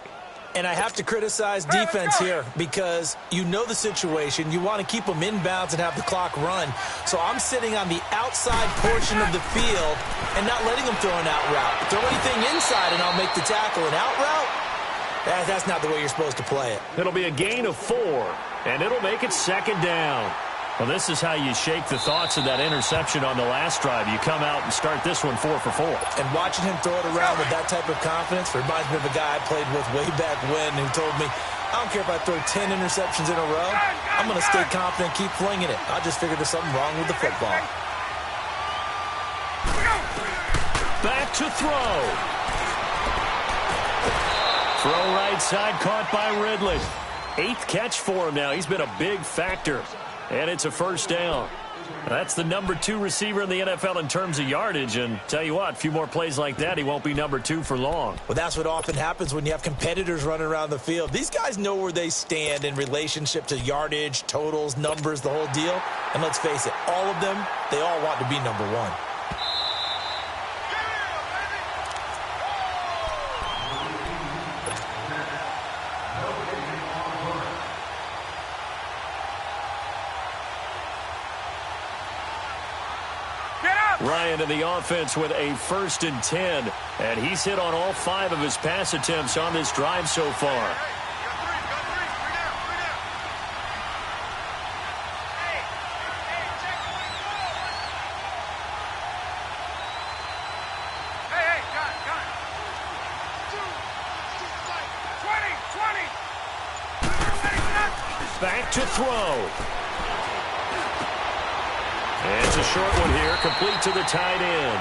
And I have to criticize defense here because you know the situation. You want to keep them inbounds and have the clock run. So I'm sitting on the outside portion of the field and not letting them throw an out route. Throw anything inside and I'll make the tackle. An out route? That's not the way you're supposed to play it. It'll be a gain of 4, and it'll make it second down. Well, this is how you shake the thoughts of that interception on the last drive. You come out and start this one 4 for 4. And watching him throw it around with that type of confidence reminds me of a guy I played with way back when who told me, I don't care if I throw 10 interceptions in a row. I'm going to stay confident, keep flinging it. I just figured there's something wrong with the football. Back to throw. Throw right side, caught by Ridley. 8th catch for him now. He's been a big factor. And it's a first down. That's the number 2 receiver in the NFL in terms of yardage. And tell you what, a few more plays like that, he won't be number 2 for long. Well, that's what often happens when you have competitors running around the field. These guys know where they stand in relationship to yardage, totals, numbers, the whole deal. And let's face it, all of them, they all want to be number 1. Ryan in the offense with a 1st and 10. And he's hit on all 5 of his pass attempts on this drive so far. Back to throw. And it's a short one here, complete to the tight end.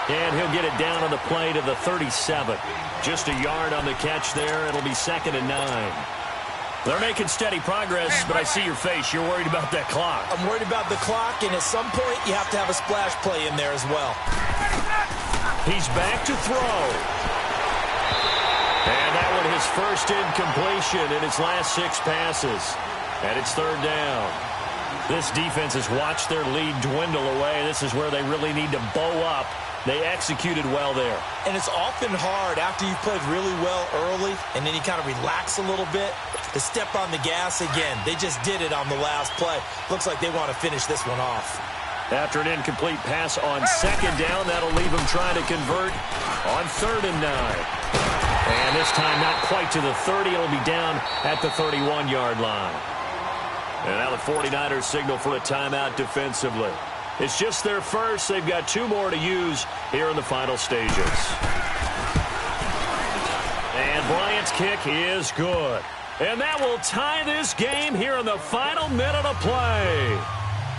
And he'll get it down on the play to the 37. Just a yard on the catch there. It'll be 2nd and 9. They're making steady progress, but I see your face. You're worried about that clock. I'm worried about the clock, and at some point, you have to have a splash play in there as well. He's back to throw. And that one his first incompletion in his last 6 passes. And it's 3rd down. This defense has watched their lead dwindle away. This is where they really need to bow up. They executed well there. And it's often hard after you've played really well early and then you kind of relax a little bit to step on the gas again. They just did it on the last play. Looks like they want to finish this one off. After an incomplete pass on 2nd down, that'll leave them trying to convert on 3rd and 9. And this time not quite to the 30. It'll be down at the 31-yard line. And now the 49ers signal for a timeout defensively. It's just their first. They've got 2 more to use here in the final stages. And Bryant's kick is good. And that will tie this game here in the final minute of play.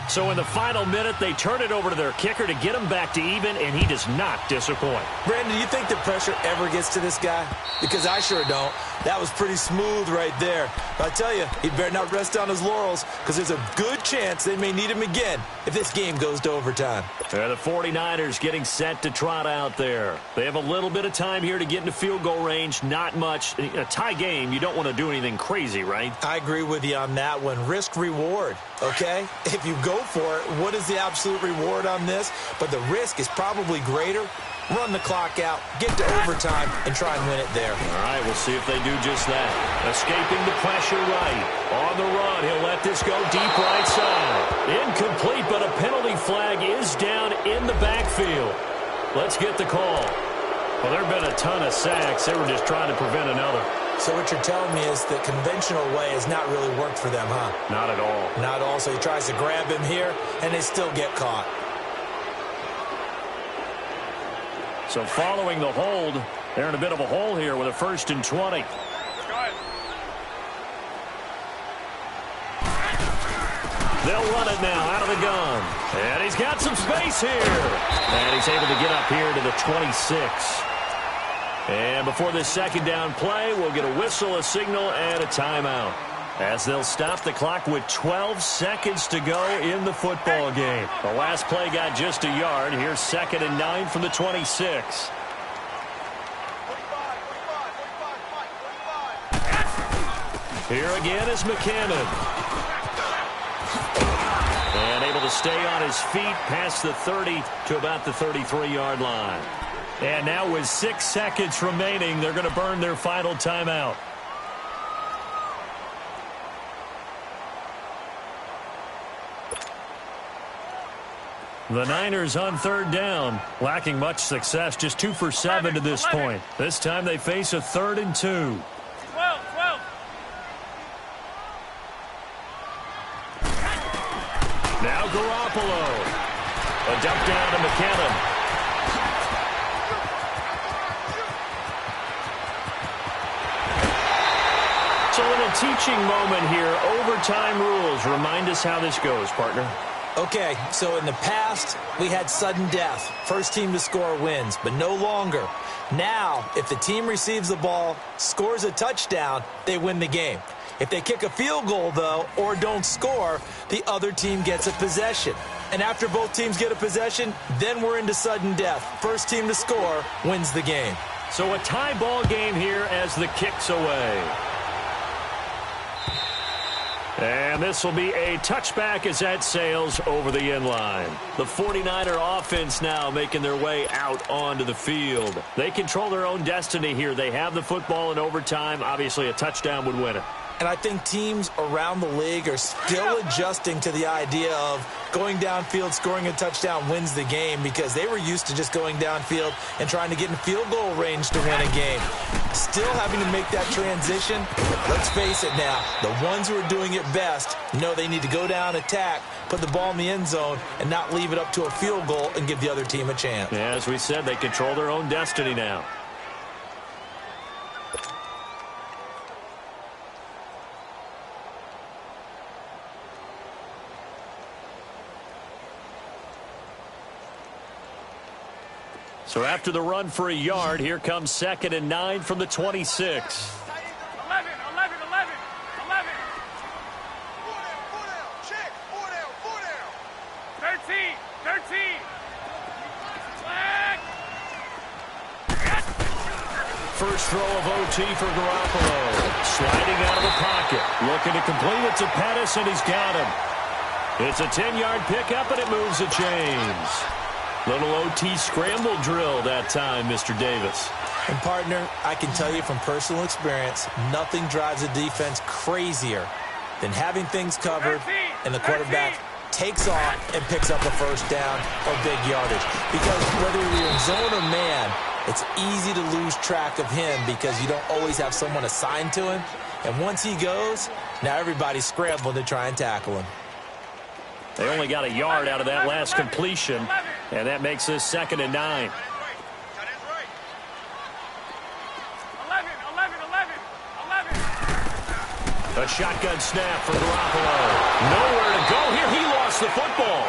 So in the final minute, they turn it over to their kicker to get him back to even, and he does not disappoint. Brandon, do you think the pressure ever gets to this guy? Because I sure don't. That was pretty smooth right there. But I tell you, he better not rest on his laurels because there's a good chance they may need him again if this game goes to overtime. The 49ers getting set to trot out there. They have a little bit of time here to get into field goal range. Not much. A tie game, you don't want to do anything crazy, right? I agree with you on that one. Risk-reward, okay? If you go for it, what is the absolute reward on this? But the risk is probably greater. run the clock out, get to overtime, and try and win it there. All right, we'll see if they do just that. Escaping the pressure right. On the run, he'll let this go deep right side. Incomplete, but a penalty flag is down in the backfield. Let's get the call. Well, there have been a ton of sacks. They were just trying to prevent another. So what you're telling me is the conventional way has not really worked for them, huh? Not at all. Not at all. So he tries to grab him here, and they still get caught. So following the hold, they're in a bit of a hole here with a 1st and 20. They'll run it now out of the gun. And he's got some space here. And he's able to get up here to the 26. And before this second down play, we'll get a whistle, a signal, and a timeout, as they'll stop the clock with 12 seconds to go in the football game. The last play got just a yard. Here's 2nd and 9 from the 26. Here again is McCannon. And able to stay on his feet past the 30 to about the 33-yard line. And now with 6 seconds remaining, they're going to burn their final timeout. The Niners on 3rd down, lacking much success, just 2 for 7 to this point. This time they face a 3rd and 2. 12. Now Garoppolo. A dump down to McCannon. So a little teaching moment here. Overtime rules. Remind us how this goes, partner. Okay, so in the past, we had sudden death. First team to score wins, but no longer. Now, if the team receives the ball, scores a touchdown, they win the game. If they kick a field goal, though, or don't score, the other team gets a possession. And after both teams get a possession, then we're into sudden death. First team to score wins the game. So a tie ball game here as the kick's away. And this will be a touchback as that sails over the end line. The 49er offense now making their way out onto the field. They control their own destiny here. They have the football in overtime. Obviously, a touchdown would win it. And I think teams around the league are still adjusting to the idea of going downfield, scoring a touchdown wins the game, because they were used to just going downfield and trying to get in field goal range to win a game. Still having to make that transition. Let's face it now, the ones who are doing it best know they need to go down, attack, put the ball in the end zone, and not leave it up to a field goal and give the other team a chance. Yeah, as we said, they control their own destiny now. So after the run for a yard, here comes 2nd and 9 from the 26. 11. 13. Flag. First throw of OT for Garoppolo. Sliding out of the pocket. Looking to complete it to Pettis, and he's got him. It's a 10-yard pickup, and it moves the chains. Little OT scramble drill that time, Mr. Davis. And, partner, I can tell you from personal experience, nothing drives a defense crazier than having things covered and the quarterback takes off and picks up a first down or big yardage. Because whether you're in zone or man, it's easy to lose track of him because you don't always have someone assigned to him. And once he goes, now everybody's scrambling to try and tackle him. They only got a yard out of that last completion, and that makes this 2nd and 9. 11. A shotgun snap for Garoppolo. Nowhere to go here. He lost the football.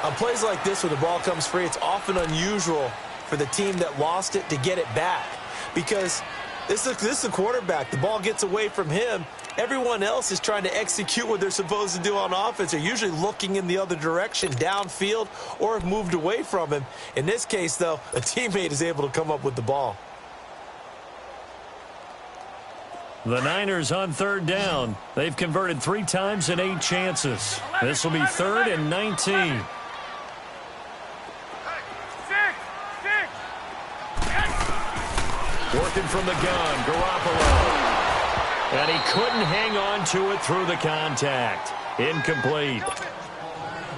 On plays like this where the ball comes free, it's often unusual for the team that lost it to get it back, because this is the quarterback. The ball gets away from him. Everyone else is trying to execute what they're supposed to do on offense. They're usually looking in the other direction, downfield, or have moved away from him. In this case, though, a teammate is able to come up with the ball. The Niners on 3rd down. They've converted 3 times in 8 chances. This will be 3rd and 19. Looking from the gun, Garoppolo. And he couldn't hang on to it through the contact. Incomplete.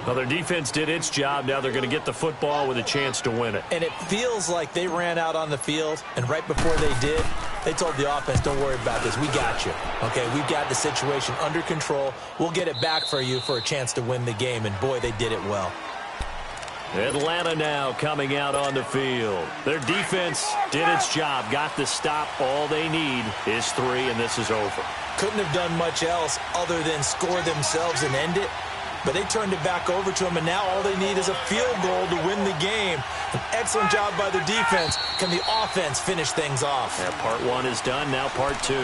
Well, their defense did its job. Now they're going to get the football with a chance to win it. And it feels like they ran out on the field, and right before they did, they told the offense, don't worry about this. We got you. Okay, we've got the situation under control. We'll get it back for you for a chance to win the game. And, boy, they did it well. Atlanta now coming out on the field. Their defense did its job. Got the stop. All they need is 3, and this is over. Couldn't have done much else other than score themselves and end it. But they turned it back over to them, and now all they need is a field goal to win the game. An excellent job by the defense. Can the offense finish things off? Yeah, part 1 is done. Now part 2.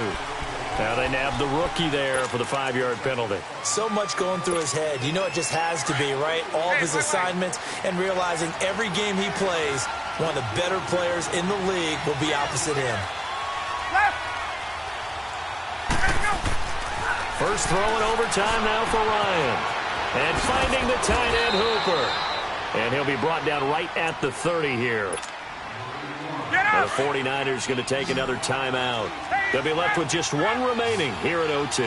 Now they nabbed the rookie there for the 5-yard penalty. So much going through his head. You know it just has to be, right? All of his assignments and realizing every game he plays, one of the better players in the league will be opposite him. First throw in overtime now for Ryan. And finding the tight end, Hooper. And he'll be brought down right at the 30 here. And the 49ers going to take another timeout. They'll be left with just 1 remaining here at OT.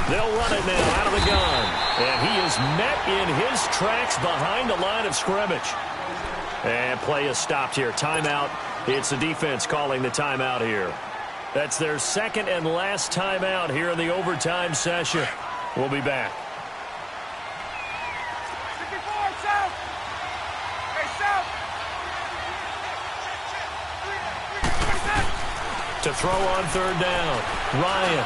They'll run it now out of the gun. And he is met in his tracks behind the line of scrimmage. And play is stopped here. Timeout. It's the defense calling the timeout here. That's their second and last timeout here in the overtime session. We'll be back. To throw on third down, Ryan.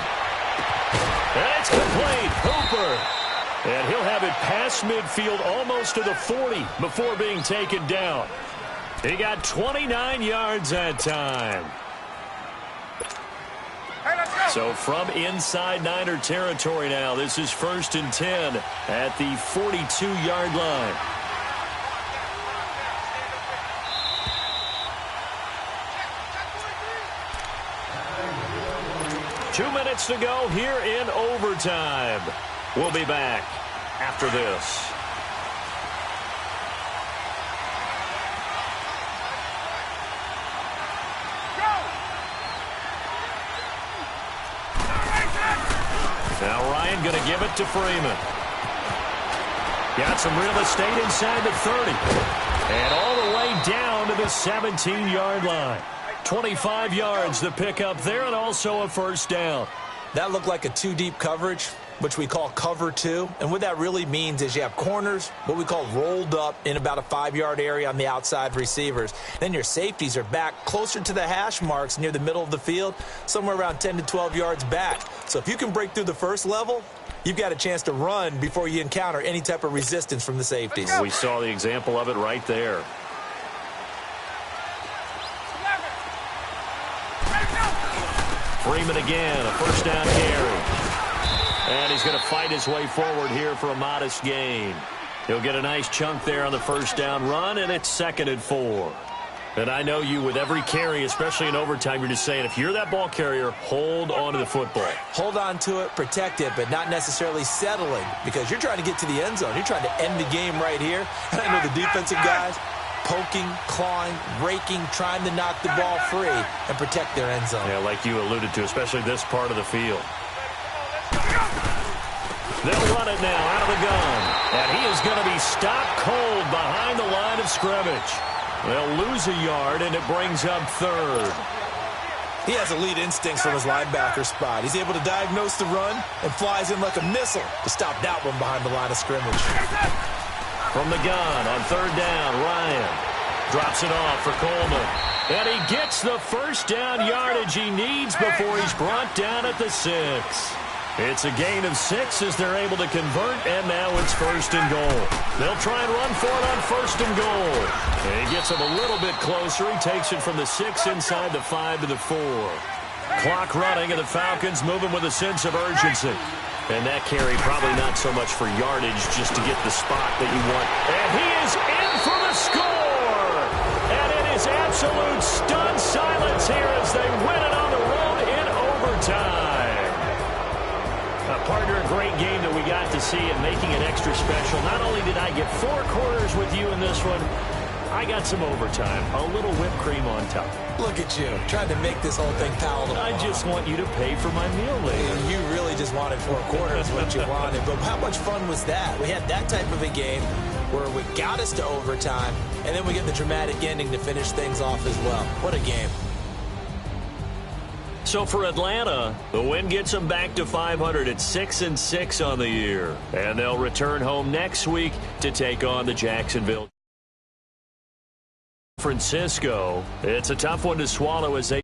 And it's complete. Hooper. And he'll have it past midfield almost to the 40 before being taken down. He got 29 yards that time. So from inside Niner territory now, this is 1st and 10 at the 42-yard line. Two minutes to go here in overtime. We'll be back after this. Now Ryan going to give it to Freeman. Got some real estate inside the 30. And all the way down to the 17-yard line. 25 yards the pickup there, and also a first down. That looked like a 2-deep coverage, which we call cover 2. And what that really means is you have corners, what we call rolled up in about a 5-yard area on the outside receivers. Then your safeties are back closer to the hash marks near the middle of the field, somewhere around 10 to 12 yards back. So if you can break through the first level, you've got a chance to run before you encounter any type of resistance from the safeties. We saw the example of it right there. Freeman again, a first down carry. And he's going to fight his way forward here for a modest gain. He'll get a nice chunk there on the first down run, and it's 2nd and 4. And I know you, with every carry, especially in overtime, you're just saying, if you're that ball carrier, hold on to the football. Hold on to it, protect it, but not necessarily settling, because you're trying to get to the end zone. You're trying to end the game right here. And I know the defensive guys poking, clawing, raking, trying to knock the ball free and protect their end zone. Yeah, like you alluded to, especially this part of the field. They'll run it now out of the gun. And he is going to be stopped cold behind the line of scrimmage. They'll lose a yard, and it brings up 3rd. He has elite instincts from his linebacker spot. He's able to diagnose the run and flies in like a missile to stop that one behind the line of scrimmage. From the gun on 3rd down, Ryan drops it off for Coleman. And he gets the first down yardage he needs before he's brought down at the 6. It's a gain of 6 as they're able to convert, and now it's 1st and goal. They'll try and run for it on 1st and goal. And he gets him a little bit closer. He takes it from the 6 inside the 5 to the 4. Clock running, and the Falcons moving with a sense of urgency. And that carry probably not so much for yardage, just to get the spot that you want. And he is in for the score! And it is absolute stunned silence here as they win it on the road in overtime. Partner, a great game that we got to see and making it extra special. Not only did I get 4 quarters with you in this one, I got some overtime, a little whipped cream on top. Look at you, trying to make this whole thing palatable. I just want you to pay for my meal later. You really just wanted 4 quarters what you wanted. But how much fun was that? We had that type of a game where we got us to overtime, and then we get the dramatic ending to finish things off as well. What a game. So for Atlanta, the win gets them back to 500 at 6-6 on the year. And they'll return home next week to take on the Jacksonville. Francisco, it's a tough one to swallow as they